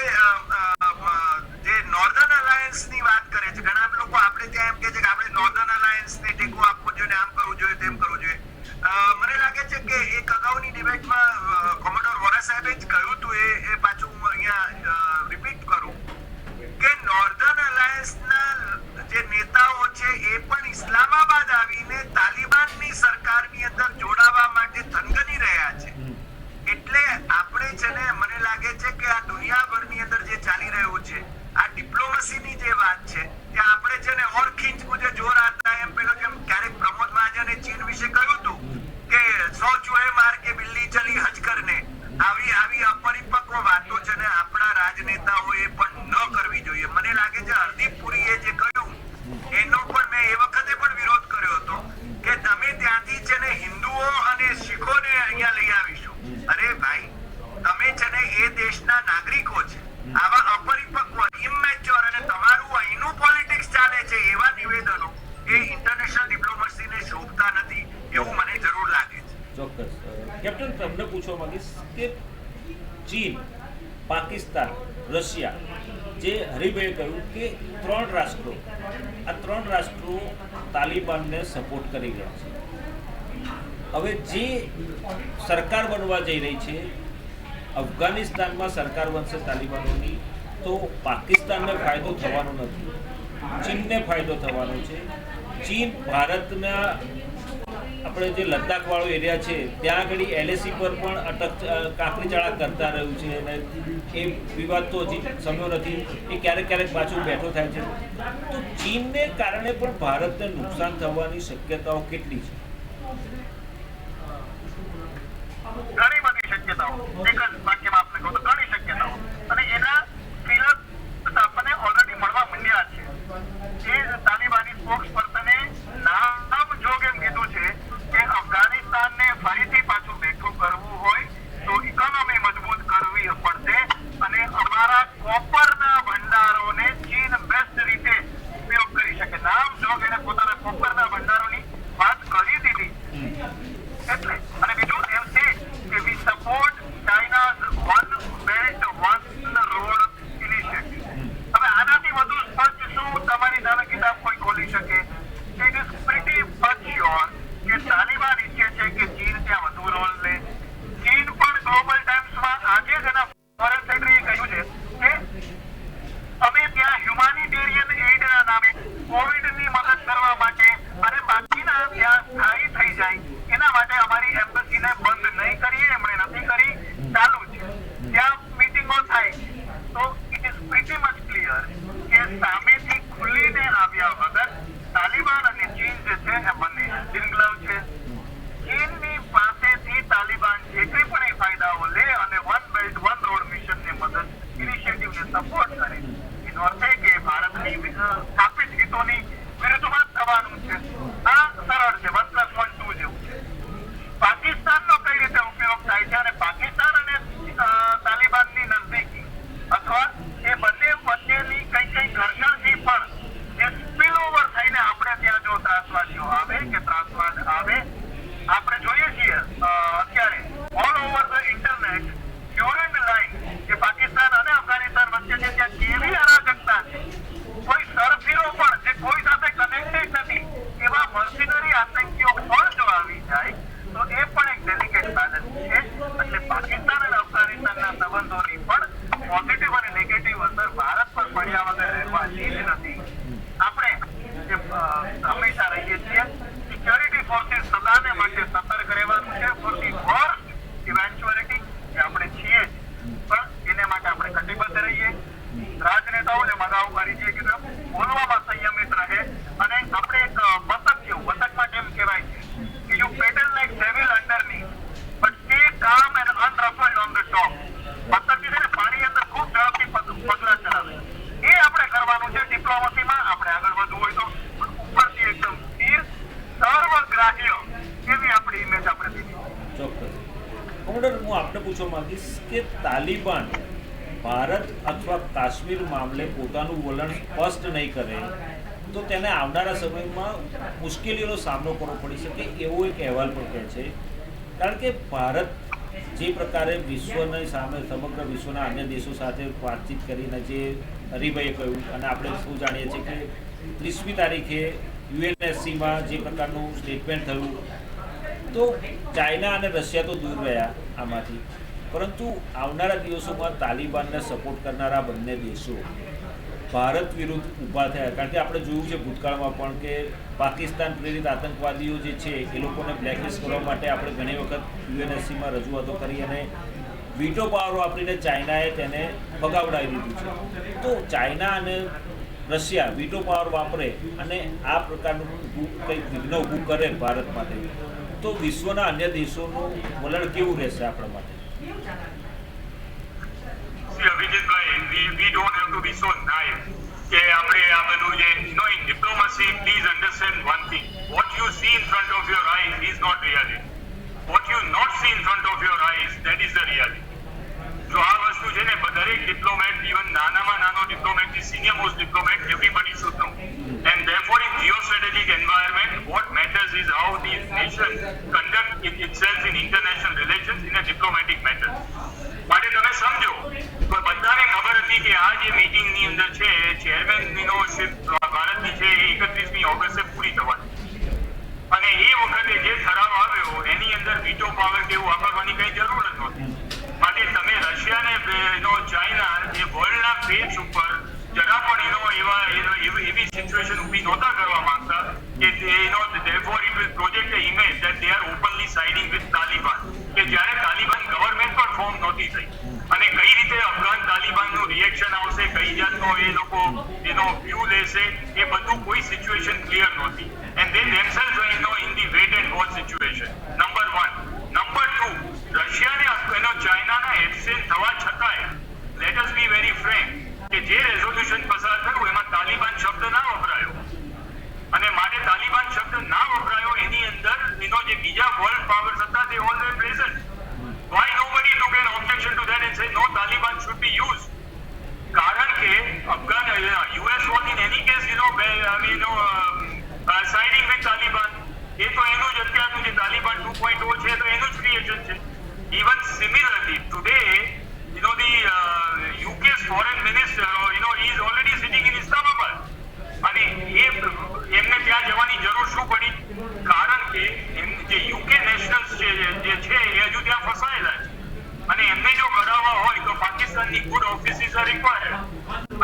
જે નોર્ધન અલાયન્સની વાત કરે છે, ઘણા લોકો આપણે ત્યાં એમ કહે છે કે આપણે નોર્ધન અલાયન્સને ટેકો આપવો જોઈએ, આમ કરવું જોઈએ, તેમ કરવું જોઈએ. મને લાગે છે કે એક અગાઉની ડિબેટમાં કોમોડોર વોરા સાહેબે જ કહ્યું હતું, એ પાછું હું અહીંયા રિપીટ કરું કે નોર્ધન અલાયન્સના જે નેતાઓ છે એ પણ ઇસ્લામાબાદ આવીને તાલિબાનની સરકારની અંદર જોડાવા માટે થનગની રહ્યા છે. એટલે આપણે છે ને મને લાગે છે કે આ દુનિયાભરની અંદર જે ચાલી રહ્યું છે, આ ડિપ્લોમસીની જે વાત છે, ત્યાં આપણે છે ને ઓર ખીંચ મુજે જોર આતા એમ પેલો જેમ ક્યારેક પ્રમોદ મહાજને ચીન વિશે કહ્યું હતું કે 100 ચૂહે માર કે બિલ્લી ચલી હજ કરને, આવી અપરિપક્વ વાતો છે ને આપણા રાજનેતાઓએ પણ ન કરવી જોઈએ. મને લાગે છે હરદીપ પુરીએ જે કહ્યું એનો પણ મેં એ વખતે પણ વિરોધ કર્યો હતો કે તમે ત્યાંથી છે ને હિન્દુઓ અને શીખોને અહીંયા લઈ આવીશું. અરે ભાઈ, તમે છે ને એ દેશના નાગરિકો છે, આવા અપરિપક્વ, ઇમેચ્યોર અને તમારું અહીંનું પોલિટિક્સ ચાલે છે એવા નિવેદનો એ ઇન્ટરનેશનલ ડિપ્લોમસીને શોભતા નથી એવું મને જરૂર લાગે છે. ચોક્કસ. કેપ્ટન, તમને પૂછવા માંગીશ કે ચીન, પાકિસ્તાન, રશિયા, જે હરિભાઈએ કહ્યું કે 3 રાષ્ટ્રો, આ 3 રાષ્ટ્રો તાલિબાનને સપોર્ટ કરી રહ્યા છે. હવે જે સરકાર બનવા જઈ રહી છે અફઘાનિસ્તાનમાં સરકાર બનશે તાલિબાનોની તો પાકિસ્તાનને ફાયદો થવાનો નથી, ચીનને ફાયદો થવાનો છે. ચીન ભારતના આપણે જે લદ્દાખવાળો એરિયા છે ત્યાં આગળ LAC પર પણ કાંકરીચાળા કરતા રહ્યું છે અને એ વિવાદ તો હજી સમયો નથી, એ ક્યારેક ક્યારેક પાછું બેઠો થાય છે. તો ચીનને કારણે પણ ભારતને નુકસાન થવાની શક્યતાઓ કેટલી છે? ઘણી બધી શક્યતાઓ, એક જ વાક્યમાં આપણે કહું તો ઘણી શક્યતાઓ, અને એના ફિલર આપણને ઓલરેડી મળવા માંડ્યા છે. એ તાલિબાની સ્પોક્સ પર્સને નામ જોગ એમ કીધું છે કે અફઘાનિસ્તાનને ફરીથી પાછું બેઠું કરવું હોય તો ઇકોનોમી મજબૂત કરવી પડશે અને અમારા કોપરના ભંડારોને ચીન બેસ્ટ રીતે ઉપયોગ કરી શકે. નામ જોગ એને પોતાના કોપરના ભંડારોની વાત કરી દીધી એટલે. અને બીજું એમ છે કે we support China's one belt one road initiative. હવે આનાથી વધુ સ્પષ્ટ શું તમારી સામે કિતાબ કોઈ ખોલી શકે? It is pretty much sure કે તાલિબાન ઈચ્છે છે કે ચીન ત્યાં વધુ રોલ લે. ચીન પણ ગ્લોબલ ટાઈમ્સમાં આજે જ એના ફોરેન સેક્રેટરીએ કહ્યું છે કે અમે ત્યાં હ્યુમાનિટેરિયન એડના નામે કોવિડની મદદ કરવા માટે અને બાકીના ત્યાં સ્થાયી થઈ જાય એના માટે અમારી એમ્બસીને બંધ નહીં કરીએ, એમણે નથી કરી, ચાલુ છે. ત્યાં મીટિંગો થાય છે. તો it is pretty much clear કે સામેથી ખુલીને આવ્યા વગર તાલિબાન અને ચીન જે છે એ બંને દિલગ્લવ છે. ચીનની પાસેથી તાલિબાન જેટલી પણ એ ફાયદાઓ લે અને વન બેલ્ટ વન રોડ મિશનને મદદ ઇનિશિયેટિવને સપોર્ટ કરે એનો અર્થ એ કે ભારતની સ્થાપિત હિતોની વિરુદ્ધમાં થવાનું છે. આ સરળ છે, 1+1 2 જેવું છે. પાકિસ્તાનનો કઈ રીતે ઉપયોગ થાય છે અને પાકિસ્તાન અને તાલિબાનની નજદીકી અથવા એ બંને વચ્ચેની કઈ ઘર્ષણથી પણ જે સ્પિલ ઓવર થઈને આપણે ત્યાં જો ત્રાસવાદીઓ આવે કે ત્રાસવાદ આવે, આપણે જોઈએ છીએ અત્યારે all over the internet during line કે પાકિસ્તાન અને અફઘાનિસ્તાન વચ્ચે છે ત્યાં કેવી અરાજકતા છે. કોઈ સરફીરો પણ જે કોઈ સાથે કનેક્ટેડ નથી એવા મર્સિનરી આતંકીઓ પણ જો આવી જાય તો એ પણ એક ડેલિકેટ બેલેન્સ છે. એટલે પાકિસ્તાન અને અફઘાનિસ્તાનના સંબંધોની પણ પોઝિટિવ અને નેગેટિવ અસર ભારત પર પડ્યા વગર રહેવાની જ નથી. આપણે જે હંમેશા રહીએ છીએ સિક્યોરિટી ફોર્સિસ સદાને માટે સતર્ક રહેવાનું છે. ફોર ધી વર્સ્ટ ઇવેન્ચ્યુઅલિટી જે આપણે છીએ પણ એને માટે આપણે કટિબદ્ધ રહીએ. રાજનેતાઓને અગાઉ કરીએ કે બોલવામાં સંયમિત રહે અને આપણે એક બતક જેવું, બતકમાં જેમ કહેવાય છે કે you paddle like devil underneath but stay calm and unruffled on the top. બતક જે છે ને પાણી અંદર ખૂબ ઝડપથી પગલા ચલાવે, એ આપણે કરવાનું છે ડિપ્લોમસીમાં. આપણે આગળ વધવું હોય તો ઉપરથી એકદમ સ્થિર સર્વગ્રાહ્ય એવી આપણી ઇમેજ આપણે દીધી. ચોક્કસ. કોમોડર, હું આપને પૂછવા માંગીશ કે તાલિબાન ભારત અથવા કાશ્મીર મામલે પોતાનું વલણ સ્પષ્ટ નહીં કરે તો તેને આવનારા સમયમાં મુશ્કેલીઓનો સામનો કરવો પડી શકે એવો એક અહેવાલ પણ કહે છે. કારણ કે ભારત જે પ્રકારે વિશ્વની સામે સમગ્ર વિશ્વના અન્ય દેશો સાથે વાતચીત કરીને જે હરિભાઈએ કહ્યું અને આપણે શું જાણીએ છીએ કે 30મી તારીખે UNSCમાં જે પ્રકારનું સ્ટેટમેન્ટ થયું તો ચાઇના અને રશિયા તો દૂર રહ્યા આમાંથી, પરંતુ આવનારા દિવસોમાં તાલિબાનને સપોર્ટ કરનારા બંને દેશો ભારત વિરુદ્ધ ઊભા થયા. કારણ કે આપણે જોયું છે ભૂતકાળમાં પણ કે પાકિસ્તાન પ્રેરિત આતંકવાદીઓ જે છે એ લોકોને બ્લેકલિસ્ટ કરવા માટે આપણે ઘણી વખત UNSCમાં રજૂઆતો કરી અને વીટો પાવર વાપરીને ચાઇનાએ તેને ફગાવડાવી દીધું છે. તો ચાઇના અને રશિયા વીટો પાવર વાપરે અને આ પ્રકારનું કંઈક વિઘ્ન ઊભું કરે ભારત માટે તો વિશ્વના અન્ય દેશોનું વલણ કેવું રહેશે આપણા માટે? અભિજીતભાઈ, we don't have to be so naive કે આપણે આ બધું જે in diplomacy, please understand one thing, what you see in front of your eyes is not reality, what you not see in front of your eyes, that is the reality. જો આ વસ્તુ છે ને દરેક ડિપ્લોમેટ, ઇવન નાનામાં નાનો diplomat થી senior most diplomat, everybody should know. And therefore in geostrategic environment what matters is how the nation conduct itself in international relations in a diplomatic manner. માટે તમે સમજો કે બધાને ખબર હતી કે આ જે મીટિંગની અંદર છે ચેરમેનશીપ ભારતની છે એ 31મી ઓગસ્ટે પૂરી થવાની અને એ વખતે જે ઠરાવ આવ્યો એની અંદર વીટો પાવર કે એવું વાપરવાની કઈ જરૂર જ નહોતી. માટે તમે powers હતા, they all were present. Why nobody took an objection to that and said no, Taliban should be used? કારણ કે Afghan US was in any case, siding with Taliban. એ તો એનું જ અત્યારનું જે તાલિબાન 2.0 છે તો એનું જ ક્રિએશન છે. Even similarly, today, the UK's foreign minister, he is already sitting in Islamabad. અને એમને ત્યાં જવાની જરૂર શું પડી? કારણ કે જે UK નેશનલ્સ જે છે એ હજુ ત્યાં ફસાયેલા છે અને એમને જો કરાવવા હોય તો પાકિસ્તાનની ગુડ ઓફિસીસ આર રિક્વાયર્ડ.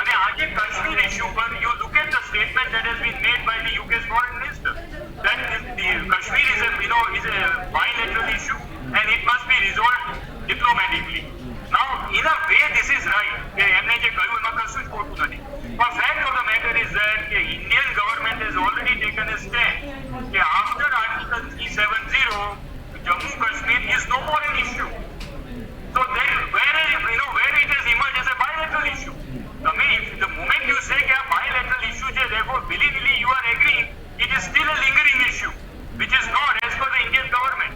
અને આજે કાશ્મીર ઇશ્યુ પર you look at the statement that has been made by the UK's foreign minister that Kashmir is a bilateral issue and it must be resolved diplomatically. Now, in a way, this is right. કે એમને જે કહ્યું એમાં કશું જ ખોટું નથી. But fact of the matter is that the Indian government has already taken a stand કે after Article 370, Jammu Kashmir is no more an issue. So then, where it has emerged as a bilateral issue. The moment you say that bilateral issue, therefore, willingly you are agreeing, it is still a lingering issue, which is not as per the Indian government.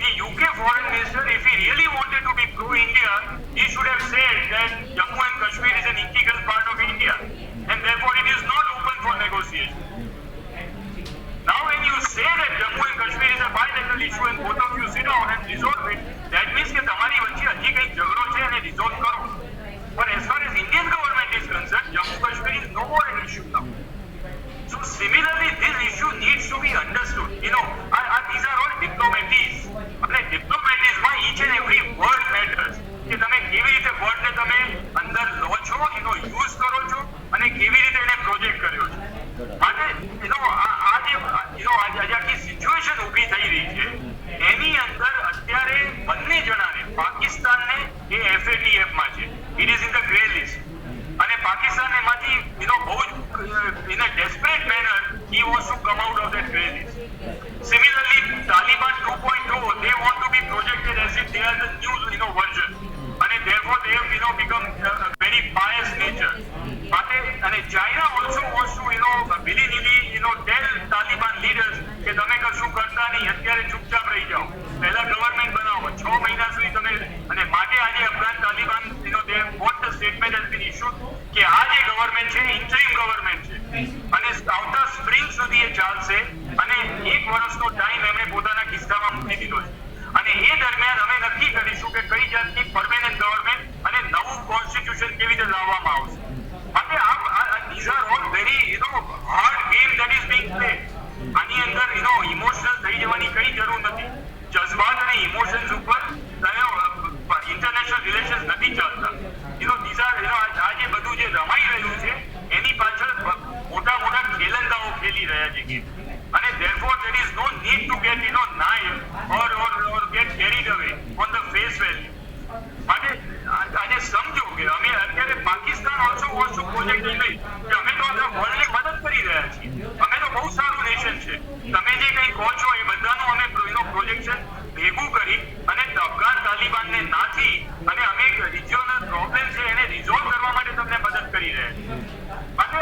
The UK foreign minister, if he really wanted to be pro-India, he should have said that Jammu and Kashmir is an integral part of India, and therefore it is not open for negotiation. Now, when you say that Jammu and Kashmir is a bilateral issue and both of you sit down and resolve it, that means that તમારી વચ્ચે હજી કંઈક ઝઘડો છે અને resolve કરો. But as far as Indian government is concerned, Jammu Kashmir is no more an issue now. So similarly, this issue needs to be understood. These are all diplomatics. અને diplomaticsમાં each and every word matters. કે તમે કેવી રીતે વર્ડને તમે અંદર લો છો, use કરો છો અને કેવી રીતે એને પ્રોજેક્ટ કર્યો છે. માટે આજે આખી સિચ્યુએશન ઊભી થઈ રહી છે એની અંદર અત્યારે બંને જણાને પાકિસ્તાનને એ FATF માં છે. It is in the grey list. અને પાકિસ્તાન એમાંથી બહુ જ in a desperate manner he wants to come out of that grey list. Similarly, Taliban 2.0, they want to be projected as if they are the new version, and therefore they have become a very biased nature. And China also wants to willy-nilly tell Taliban leaders કે તમે કશું કરતા નહીં, અત્યારે ચૂપચાપ રહી જાઓ, પહેલા ગવર્મેન્ટ બનાવો, 6 મહિના સુધી તમે. અને માટે આજે Afghan Taliban they what the statement has been issued કે આ જે ગવર્મેન્ટ છે ઇન્ટરિમ ગવર્મેન્ટ છે અને આવતા સ્પ્રિંગ સુધી એ ચાલશે અને 1 વર્ષનો ટાઈમ એમણે પોતાના ખિસ્સામાં મૂકી દીધો છે. અને એ દરમિયાન અમે નક્કી કરીશું કે કઈ જાતની પરમેનન્ટ ગવર્મેન્ટ અને નવું કોન્સ્ટિટ્યુશન કેવી રીતે લાવવામાં આવશે. માટે these are all very hard game that is being played. આની અંદર ઇમોશનલ થઈ જવાની કઈ જરૂર નથી. જજ્બાત અને ઇમોશન્સ ઉપર ઇન્ટરનેશનલ રિલેશન્સ નથી ચાલતા. these are આજે બધું જે રમાઈ રહ્યું છે એની પાછળ મોટા મોટા ખેલંદાઓ ખેલી રહ્યા છે ગેમ. અને therefore there is no need to get naive or get carried away on the face value. માટે આજે સમજો કે અમે અત્યારે Pakistan also wants to project કે અમે તો આખા વર્લ્ડને મદદ કરી રહ્યા છીએ, અમે તો બહુ સારું નેશન છે, તમે જે કંઈ કહો છો એ બધાનું અમે પ્રોજેક્શન ભેગું કરી અને અફઘાન તાલિબાનને નાથી અને અમે રિજિયોનલ પ્રોબ્લેમ છે એને રિઝોલ્વ કરવા માટે તમને મદદ કરી રહ્યા છીએ. માટે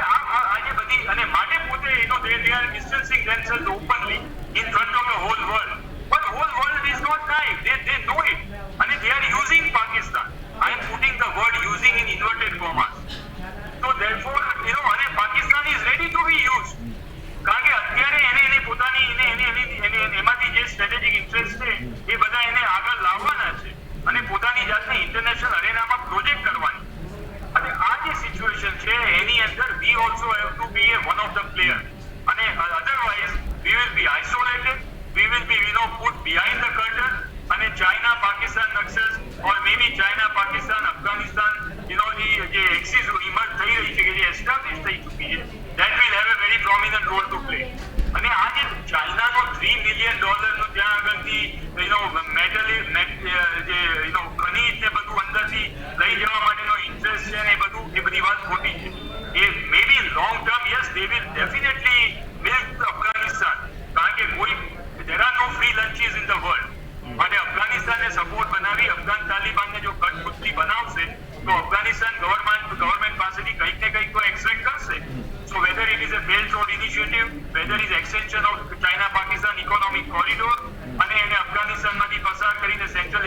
આજે બધી અને માટે પોતે they are distancing themselves openly in front of the whole world. But whole world is not naive. They know it. And they are using Pakistan. I am putting the word using in inverted commas. So therefore, and Pakistan is ready to be used. કારણ કે અત્યારે એને પોતાની એમાંથી જે strategic interest છે એ બધા એને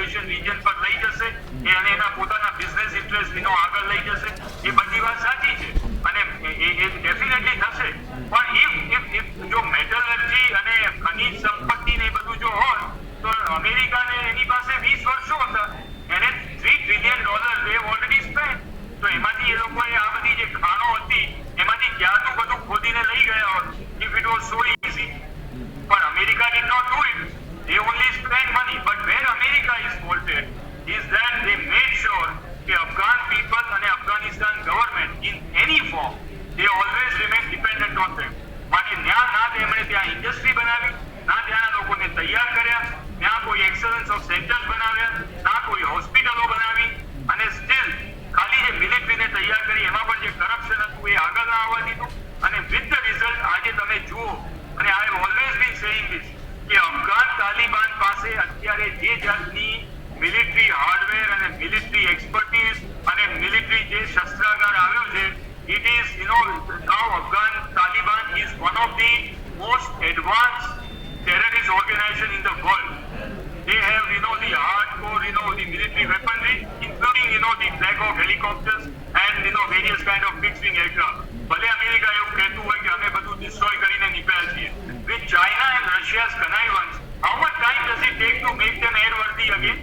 મલેશિયન રિજન પર લઈ જશે અને એના પોતાના બિઝનેસ ઇન્ટરેસ્ટ આગળ લઈ જશે, એ બધી વાત સાચી છે અને એ ડેફિનેટલી થશે. પણ if જો મેટલર્જી અને ખનિજ સંપત્તિ ને એ બધું જો હોય તો અમેરિકાને એની પાસે 20 વર્ષો હતા, એને $3 trillion they already spent. તો એમાંથી એ લોકોએ આ બધી જે ખાણો હતી એમાંથી ક્યાંનું બધું ખોદીને લઈ ગયા હોત if it was so easy. પણ America did not do it. They only spent money. But where America is faulted is that they made sure કે Afghan people અને Afghanistan government in any form they always remain dependent on them. માટે ના તેમણે ત્યાં industry બનાવી, ના ત્યાંના લોકોને તૈયાર કર્યા, ના કોઈ એક્સલન્સ ઓફ સેન્ટર્સ બનાવ્યા, ના કોઈ હોસ્પિટલો બનાવી, અને સ્ટીલ ખાલી જે મિલિટરીને તૈયાર કરી એમાં પણ જે કરપ્શન હતું એ આગળ ના આવવા દીધું. અને વિથ ધ રિઝલ્ટ આજે તમે જુઓ, અને I have always bin saying this, કે અફઘાન તાલિબાન પાસે અત્યારે જે જાતની મિલિટરી હાર્ડવેર અને મિલિટરી એક્સપર્ટીઝ અને મિલિટરી જે શસ્ત્રાગાર આવ્યો છે, it is now Afghan Taliban is one of the most advanced terrorist organization in the world. They have the hardcore the military weaponry, including the Black Hawk helicopters and various kind of fixed wing aircraft. ભલે America એવું કહેતું હોય કે અમે બધું destroy કરીને નીકળ્યા છીએ. With China and Russia's connivance, how much time does it take to make them airworthy again?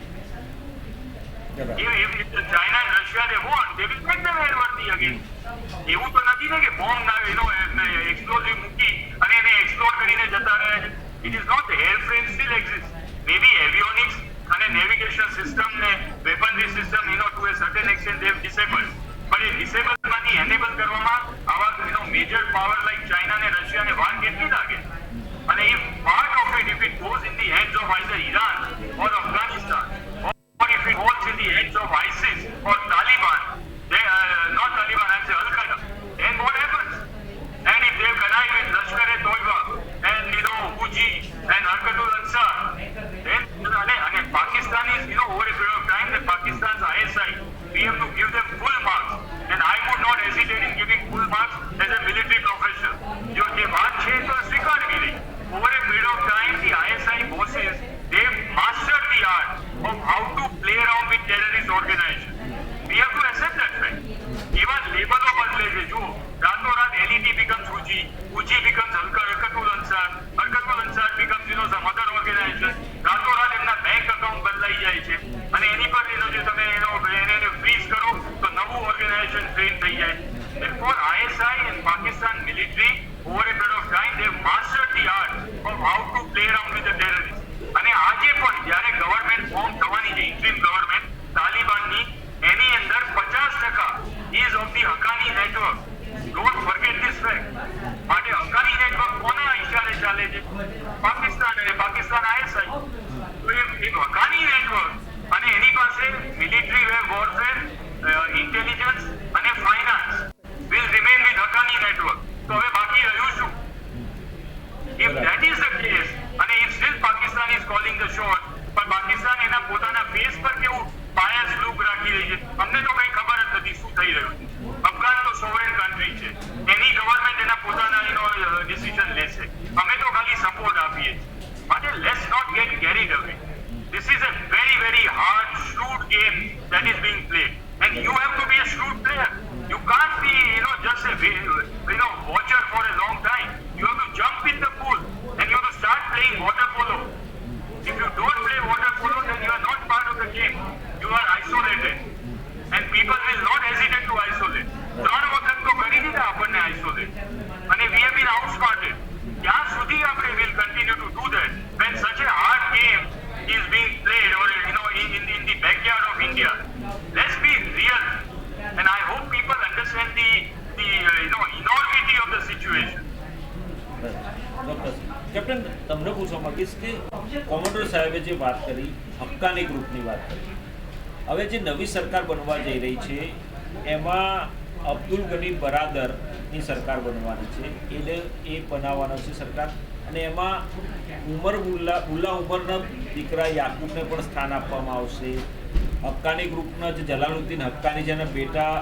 If China and Russia they want, they will make them airworthy again. એવું તો નથી ને કે બોમ્બ ના એક્સપ્લોઝિવ મૂકી અને એને એક્સપ્લોર કરીને જતા રહે છે. It is not. The airframe still exists. Maybe avionics અને નેવિગેશન સિસ્ટમ ને વેપનરી system to a certain extent they have disabled. પણ એ ડિસેબલ માંથી એનેબલ કરવામાં આવા મેજર પાવર લાઈક ચાઇના ને રશિયા ને વાર કેટલી લાગે? અને if part of it, if it goes in the hands of either Iran or Afghanistan, or if it goes in the hands of ISIS or Taliban, they not Taliban, I say Al-Qaeda, then what happens? And if they connive with Lashkar-e-Toiba and Houthi and Harkatul Ansar, then and Pakistan is over a period of time, the Pakistan's ISI, we have to give them full marks, and I would not hesitate in giving full marks as a military professional. जो ये बात है तो स्वीकार की नहीं. Over a period of time, the ISI bosses they mastered the art of how to play around with terrorist organizations. We have to accept that fact. Even labels बदले છે. જો રાતોરાત LED becomes Houthi, Houthi becomes Harkatul Ansar becomes some other organization. રાતોરાત એમના bank account બદલાઈ જાય છે અને એની પર જે તમે એને ફ્રીઝ કરો તો નવું ઓર્ગેનાઇઝેશન ટ્રેન થઈ જાય. Therefore, ISI and Pakistan military over a period of time they have mastered the art of how to play around with the terrorists. અને આજે પણ જ્યારે ગવર્નમેન્ટ ફોર્મ થવાની છે, ઇન્ટ્રીમ ગવર્નમેન્ટ તાલિબાનની, એની અંદર 50% is of the Haqqani network. Don't forget this fact. માટે Haqqani network કોના ઇશારે ચાલે છે? પાકિસ્તાન અને પાકિસ્તાન ISI. તો એ હક્કાની નેટવર્ક અને એની પાસે મિલિટરી વોરફેર, ઇન્ટેલિજન્સ અને finance will remain with Haqqani network. તો હવે બાકી રહ્યું શું? If that is the case, અને if still Pakistan is calling the shot, પણ પાકિસ્તાન એના પોતાના ફેસ પર કેવું બાયસ લુક રાખી રહી છે, અમને તો કઈ ખબર જ નથી શું થઈ રહ્યું છે. અફઘાન તો સોવરેન કન્ટ્રી છે, એની ગવર્નમેન્ટ એના પોતાના ડિસિઝન લેશે, અમે તો ખાલી સપોર્ટ આપીએ છીએ. માટે let's not get carried away. This is a very, very hard, shrewd game that is being played, and you have to be a shrewd player. You can't be, just a, watcher for a long time. You have to jump in the pool and you have to start playing water polo. If you don't play water polo, then you are not part of the game. You are isolated, and people will not hesitate to isolate. 3 વખત તો કરી દીધા આપણને isolate, અને we have been outsmarted. ક્યાં સુધી આપણે will continue to do that when such a hard game is being played or in the backyard of India? Let's be real, and I hope people understand the enormity of the situation. ચોક્કસ. Captain, તમને પૂછવા માંગીશ કે commodore સાહેબે જે વાત કરી, હક્કાની ગ્રુપની વાત કરી, હવે જે નવી સરકાર બનવા જઈ રહી છે એમાં અબ્દુલ ગની બરાદરની સરકાર બનવાની છે. એને એ બનાવવાનો છે સરકાર, અને એમાં ઉલ્લા ઉમરના દીકરા યાકૂબને પણ સ્થાન આપવામાં આવશે. હક્કાની ગ્રુપના જે જલાલુદ્દીન હક્કાની જેના બેટા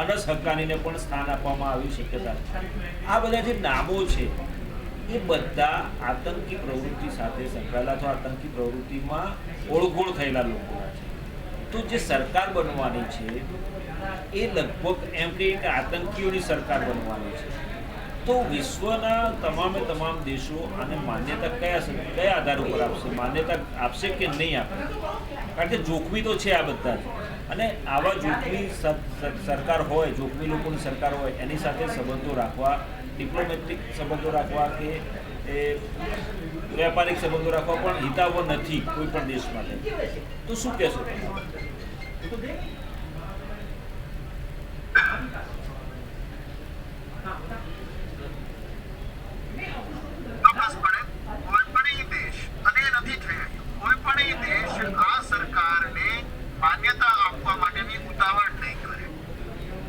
અનસ હક્કાનીને પણ સ્થાન આપવામાં આવી શક્યતા છે. આ બધા જે નામો છે એ બધા આતંકી પ્રવૃત્તિ સાથે સંકળાયેલા અથવા આતંકી પ્રવૃત્તિમાં ઓળઘોળ થયેલા લોકો છે. તો જે સરકાર બનવાની છે એ લગભગ એમ કહીએ કે આતંકીઓની સરકાર બનવાની છે. તો વિશ્વના તમામ દેશો આને માન્યતા કયા આધાર ઉપર આપશે? માન્યતા આપશે કે નહીં આપે? કારણ કે જોખમી તો છે આ બધા જ. અને આવા જોખમી સરકાર હોય, જોખમી લોકોની સરકાર હોય, એની સાથે સંબંધો રાખવા, ડિપ્લોમેટિક સંબંધો રાખવા કે વ્યાપારિક સંબંધો રાખવા પણ હિતાવહ નથી કોઈ પણ દેશ માટે. તો શું કહેશો તમે? ચોક્કસપણે કોઈ પણ ઈ દેશ, અને એ નથી થઈ રહ્યું, કોઈ પણ ઈ દેશ આ સરકારને માન્યતા આપવા માટેની ઉતાવળ નહીં કરે.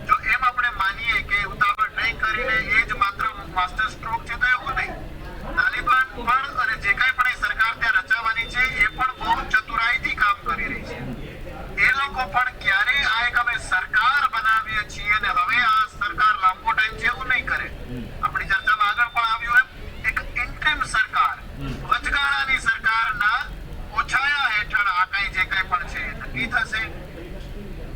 જો એમ આપણે માનીએ કે ઉતાવળ નહીં કરીને એ જ માત્ર માસ્ટર સ્ટ્રોક છે, તો એવું નહીં. તાલિબાન પણ અને જે કાંઈ પણ એ સરકાર ત્યાં રચાવાની છે એ પણ બહુ ચતુરાઈથી કામ કરી રહી છે. એ લોકો પણ ક્યારે આ એક અમે સરકાર બનાવીએ છીએ અને હવે આ સરકાર લાંબો ટાઈમ છે એવું નહીં કરે. આપણી ચર્ચામાં આગળ પણ આવ્યું એમ એક ઇન્ટરિમ સરકાર, વચગાળાની સરકારના ઓછાયા હેઠળ આ કઈ જે કઈ પણ છે એ નક્કી થશે.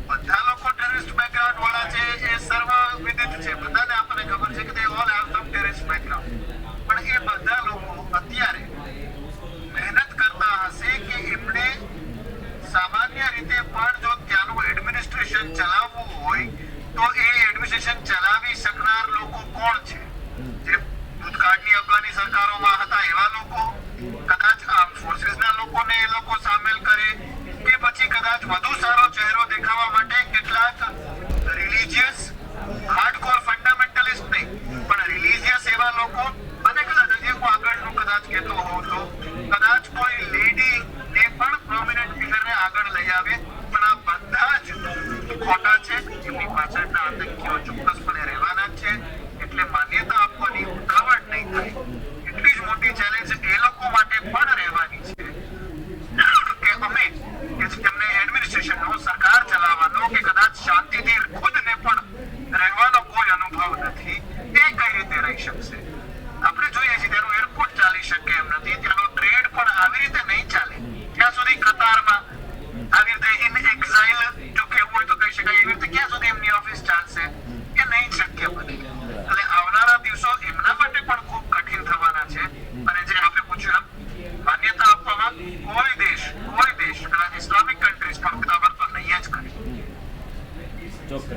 બધા લોકો ટેરરિસ્ટ બેકગ્રાઉન્ડ વાળા છે એ સર્વ વિદિત છે, બધાને આપણને ખબર છે કે they all have some terrorist background. પણ એ બધા લોકો અત્યારે મહેનત કરતા હશે કે એમણે સામાન્ય રીતે પણ જો ત્યાંનું એડમિનિસ્ટ્રેશન ચલાવવું હોય તો એ એડમિનિસ્ટ્રેશન ચલાવી શકનાર લોકો કોણ છે? જે ભૂતકાળની અફઘાની સરકારોમાં હતા એવા લોકો, કદાચ આર્મ ફોર્સીસના લોકોને એ લોકો સામેલ કરે, કે પછી કદાચ વધુ સારો ચહેરો દેખાવા માટે કેટલાક રિલિજિયસ હાર્ડકોર ફંડામેન્ટલિસ્ટ નહીં પણ રિલિજિયસ એવા લોકો, અને કદાચ હજી હું આગળનું કદાચ કહેતો હોઉં તો કદાચ કોઈ લેડી ને પણ પ્રોમિનન્ટ ફિગરને આગળ લઈ આવે. પણ આ બધા જ ખોટા છે. એમની પાછળના આતંકીઓ ચોક્કસપણે રહેવાના જ છે. એટલે માન્યતા આપવાની ઉતાવળ નહીં થાય. એટલી જ મોટી ચેલેન્જ એ લોકો માટે પણ રહેવાની છે કે અમે કે જેમને એડમિનિસ્ટ્રેશનનો, સરકાર ચલાવવાનો કે કદાચ શાંતિથી ખુદને પણ રહેવાનો કોઈ અનુભવ નથી, એ કઈ રીતે રહી શકશે? આપણે જોઈએ છીએ ત્યાંનું એરપોર્ટ ચાલી શકે એમ નથી, ત્યાંનો ટ્રેડ પણ આવી રીતે નહીં ચાલે. ત્યાં સુધી કતારમાં આવી રીતે ઇન એક્ઝાઇલ જો કહેવું હોય તો કહી શકાય એવી રીતે ક્યાં સુધી એમની ઓફિસ ચાલશે? એ નહીં શક્ય બને. એટલે આવનારા દિવસો એમના માટે પણ ખૂબ કઠિન થવાના છે. અને જે આપણે પૂછ્યું એમ માન્યતા આપવામાં કોઈ દેશ કદાચ ઇસ્લામિક કન્ટ્રીઝ પણ બરાબર તો નહીં જ કરે. ચોક્કસ.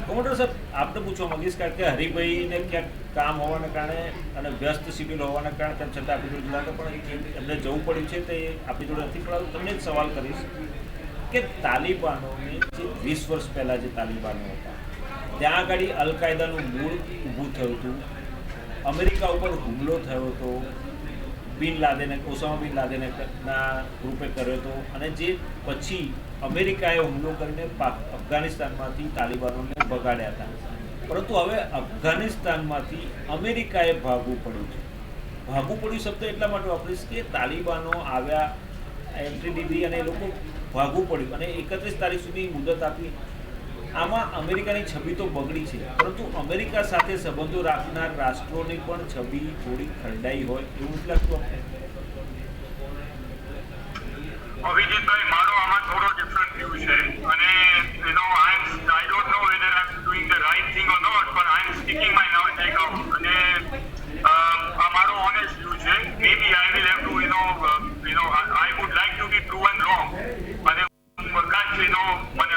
કોમોડર સાહેબ, આપને પૂછવા માંગીશ કારણ કે હરિભાઈને ક્યાંક કામ હોવાના કારણે અને વ્યસ્ત શિડ્યુલ હોવાના કારણે તેમ છતાં આપણી જોડે જોડાતા પણ એમને જવું પડ્યું છે, તે આપણી જોડે નથી. પણ તમને જ સવાલ કરીશ કે તાલિબાનોની જે 20 વર્ષ પહેલાં જે તાલિબાનો હતા ત્યાં આગળ અલ કાયદાનું મૂળ ઊભું થયું હતું, અમેરિકા ઉપર હુમલો થયો હતો, ઓસામા બિન લાદેનના ગ્રુપે કર્યો હતો, અને જે પછી અમેરિકાએ હુમલો કરીને અફઘાનિસ્તાનમાંથી તાલિબાનોને ભગાડ્યા હતા. પરંતુ હવે અફઘાનિસ્તાનમાંથી અમેરિકાએ ભાગવું પડ્યું છે. ભાગવું પડ્યું શબ્દ એટલા માટે વાપરીશ કે તાલિબાનો આવ્યા, એન્ટ્રી લીધી અને એ લોકો ભાગવું પડ્યું અને 31 તારીખ સુધી મુદત આપી. આમાં અમેરિકાની છબી તો બગડી છે, પરંતુ અમેરિકા સાથે સંબંધો રાખનાર રાષ્ટ્રોની પણ છબી થોડી ખરડાઈ હોય એવું નથી લાગતું આપણે? અભિજીતભાઈ, મારો આમાં થોડો ડિફરન્ટ વ્યૂ છે અને I don't know whether I am doing the right thing or not, પણ I am sticking my neck out. અને આ મારો ઓનેસ્ટ વ્યૂ છે. Maybe I will have to I would like to be proven wrong, અને કદાચ મને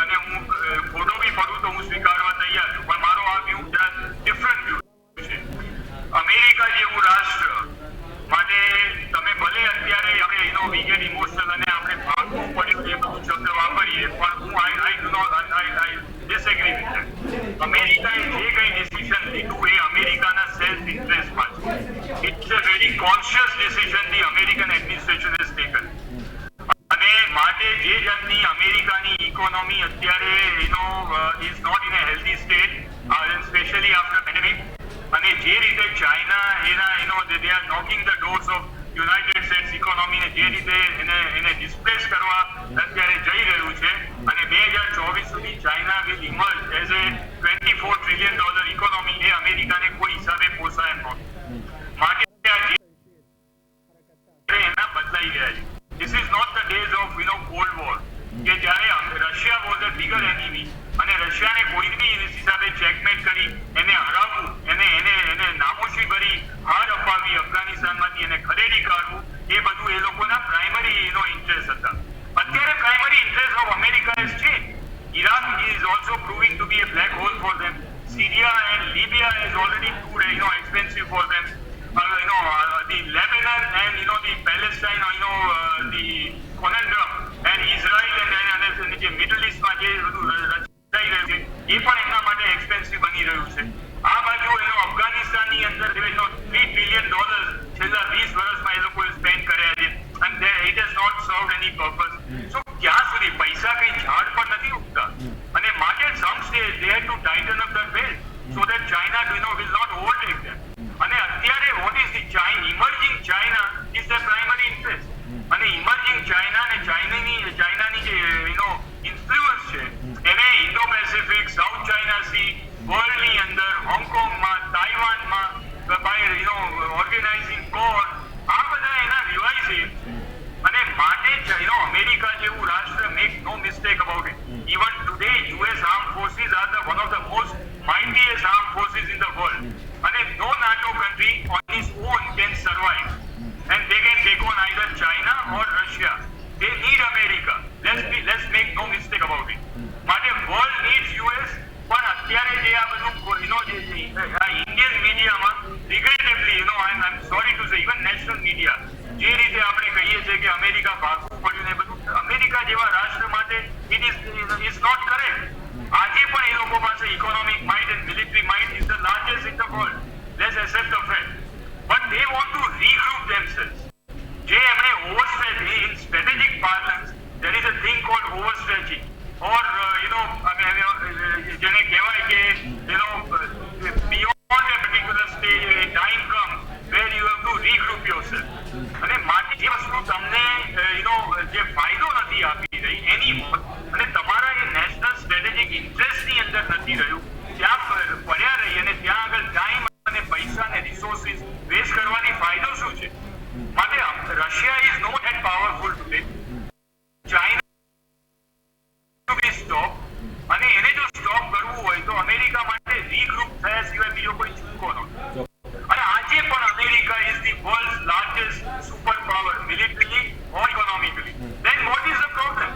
અને હું ખોટો બી પડું તો હું સ્વીકારવા તૈયાર છું. પણ મારો આ વ્યૂ ડિફરન્ટ વ્યૂ છે. અમેરિકા જેવું રાષ્ટ્ર માટે તમે ભલે અત્યારે હવે વી ગેટ ઇમોશનલ અને આપણે ભાગવું પડ્યું એ બધું શબ્દ વાપરીએ, પણ હું આઈ ડિસએગ્રી વિથ ધેટ. અમેરિકાએ જે કંઈ ડિસિઝન લીધું એ અમેરિકાના સેલ્ફ ઇન્ટરેસ્ટમાં છે. It's a very conscious decision the American administration has taken. અને માટે જે જાતની અમેરિકાની ઇકોનોમી અત્યારે is not in a healthy state, specially after pandemic, અને જે રીતે China they are knocking the doors of United States ઇકોનોમીને જે રીતે એને ડિસ્પ્લેસ કરવા અત્યારે જઈ રહ્યું છે, અને 2024 સુધી China will emerge as a $24 trillion economy, એ અમેરિકાને કોઈ હિસાબે પોસાય એમ નહોતું. માટે આ જે એના બદલાઈ ગયા છે. This is not the days of Cold War કે જ્યારે Russia was a bigger enemy અને રશિયાને કોઈ બી હિસાબે ચેકમેટ કરી એને હરાવવું, એને નામોશી ભરી હાર અપાવી, અફઘાનિસ્તાનમાંથી એને ખદેડી કાઢવું, એ બધું એ લોકોના પ્રાઇમરી ઇન્ટરેસ્ટ હતા. અત્યારે primary interest of America has changed. Iran is also proving to be a black hole for them. Syria and Libya is already too expensive for them. The Lebanon and the Palestine, the conundrum, and Israel and the Middle East માં જે બધું રચાઈ રહ્યું છે એ પણ એમના માટે expensive બની રહ્યું છે. આ બાજુ અફઘાનિસ્તાનની અંદર $3 ટ્રિલિયન છેલ્લા 20 વર્ષમાં એ લોકોએ સ્પેન્ડ કર્યા છે and it has not served any purpose. So ક્યાં સુધી પૈસા કઈ ઝાડ પર નથી ઉગતા અને માટે some stage they had to tighten up the belt so that China will not overtake them. અને અત્યારે what is the emerging China is the primary interest. અને emerging China અને ચાઇનાની જે ઇન્ફ્લુઅન્સ છે એને Indo Pacific, South China Sea, વર્લ્ડની અંદર, હોંગકોંગમાં, તાઇવાનમાં, ઓર્ગેનાઇઝિંગ કોર, આ બધા એના રિવાઇઝ. અને માટે અમેરિકા જેવું રાષ્ટ્ર, make no mistake about it, even today US armed forces are one of the most mightiest armed forces in the world. And no NATO country on its own can survive. And they can take on either China or Russia. They need America. Let's make no mistake about it. માટે world needs US. પણ અત્યારે જે આ બધું Indian મીડિયામાં regrettably, I'm sorry to say, even national media જે રીતે આપણે કહીએ છીએ કે અમેરિકા ભાગવું પડ્યું ને બધું, અમેરિકા જેવા રાષ્ટ્ર માટે it is not correct. આજે પણ એ લોકો પાસે economic might and military might is the largest in the world. Let's accept the fact. But they want to regroup themselves. જે એમણે overstretch, in strategic parlance there is a thing called overstretching or જેને કહેવાય કે beyond a particular stage a time comes where you have to regroup yourself. અને માટે જે વસ્તુ તમને જે ફાયદો નથી આપી રહી એની અને તમારા એ નેશનલ સ્ટ્રેટેજિક ઇન્ટરેસ્ટની અંદર નથી રહ્યું, ત્યાં પડ્યા રહી અને ત્યાં આગળ ટાઈમ અને પૈસા અને રિસોર્સિસ વેસ્ટ કરવાની ફાયદો શું છે? માટે Russia is not that powerful today. China to be stop, અને એને જો સ્ટોપ કરવું હોય તો અમેરિકા માટે રીગ્રુપ થયા સિવાય બીજો કોઈ છૂટકો નથી. અને આજે પણ America is the world's largest super power militarily or economically. Then what is the problem?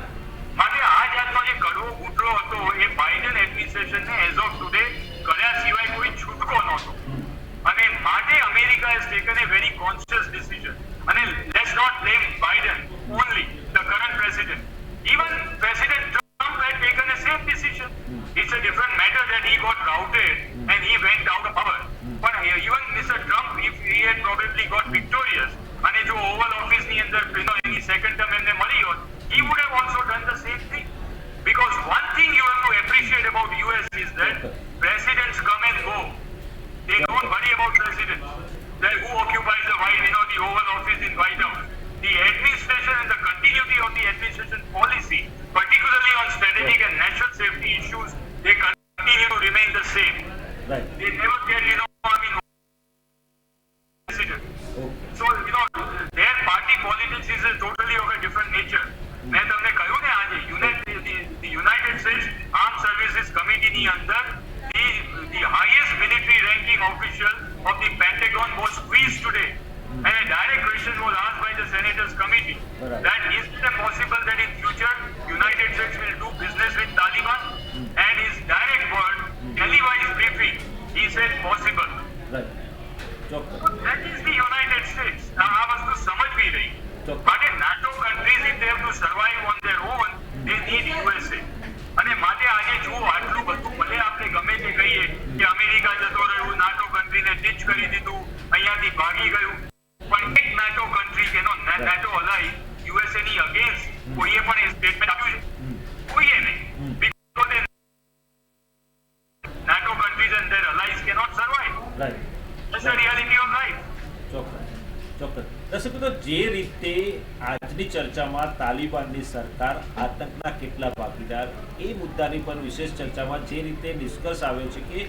માટે આ જાતનો જે કડવો ઘૂંટડો હતો એ બાઇડન એડમિનિસ્ટ્રેશનને એઝ ઓફ ટુડે કર્યા સિવાય કોઈ છૂટકો નહોતો. અને માટે America has taken a very conscious decision. અને let's not blame Biden only, the current president. Even president Trump had taken a same decision. It's a different matter that he got routed and he went out of power. But even Mr. Trump, if he had probably got victorious અને જો Oval ઓફિસની અંદર એની second term એમને મળી હોત, he would have also done the same thing. Because one thing you have to appreciate about US is that presidents come and go. They don't worry about presidents. That who occupies the the Oval Office in White House. The administration and the continuity of the administration policy, particularly on strategic and national safety issues, they continue to remain the same. Right. They never get, president. So, their party politics is totally of a different nature. મેં તમને કહ્યું ને આજે United states arm services કમિટીની અંદર the highest military ranking official of the Pentagon was squeezed today. And a direct question was asked by the Senators Committee that is it possible that in future United States will do business with Taliban? And his direct word, televised briefing, he said possible. Right. That is the United States. આ વસ્તુ સમજવી રહી. માટે NATO countries, if they have to survive on their own, they need USA. અને માટે આજે જુઓ આટલું બધું ભલે આપણે ગમે તે કહીએ કે અમેરિકા જતો રહ્યું, નાટો કન્ટ્રીને ટીચ કરી દીધું, અહીંયાથી ભાગી ગયું, પણ એક નાટો કન્ટ્રી જેનો નાટો અલાઈ યુએસએ ની અગેન્સ્ટ કોઈએ પણ એ સ્ટેટમેન્ટ આપ્યું છે? કોઈએ નહીં. Because NATO countries and their allies cannot survive. Right. That's the reality of life. ચોક્કસ. દર્શક મિત્રો, જે રીતે આજની ચર્ચામાં તાલિબાનની સરકાર આતંકના કેટલા ભાગીદાર એ મુદ્દાની પર વિશેષ ચર્ચામાં જે રીતે નિષ્કર્ષ આવ્યો છે કે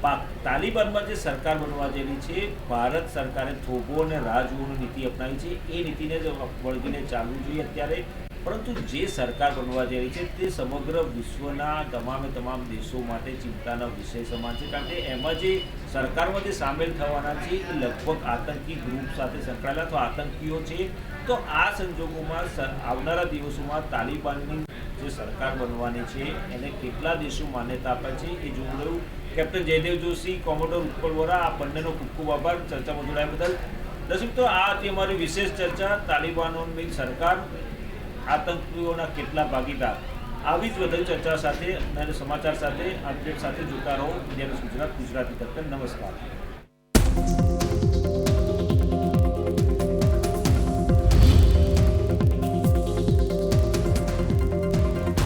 તાલિબાનમાં જે સરકાર બનવા જેવી છે, ભારત સરકારે થોભો અને રાહ જોવાની નીતિ અપનાવી છે. એ નીતિને જ વળગીને ચાલવું જોઈએ અત્યારે. પરંતુ જે સરકાર બનવા જઈ રહી છે તે સમગ્ર વિશ્વના તમામ દેશો માટે ચિંતાનો વિષય સમાન છે. કારણ કે એમાં જે સરકારમાં જે સામેલ થવાના છે એ લગભગ આતંકી ગ્રુપ સાથે સંકળાયેલા તો આતંકીઓ છે. તો આ સંજોગોમાં આવનારા દિવસોમાં તાલિબાનની જે સરકાર બનવાની છે એને કેટલા દેશો માન્યતા આપે છે એ જોવું રહ્યું. કેપ્ટન જયદેવ જોશી, કોમોડોર ઉત્પલ વોરા, આ બંનેનો ખૂબ ખૂબ આભાર ચર્ચામાં જોડાયા બદલ. દર્શક તો આ હતી અમારી વિશેષ ચર્ચા. તાલિબાનોની સરકાર, આતંકીઓના કેટલા ભાગીદાર, આવી જ વધુ ચર્ચા સાથે અને સમાચાર સાથે અપડેટ સાથે જોતા રહો. ઇન્ડિયા ન્યૂઝ ગુજરાત, ગુજરાતી દર્પણ. નમસ્કાર.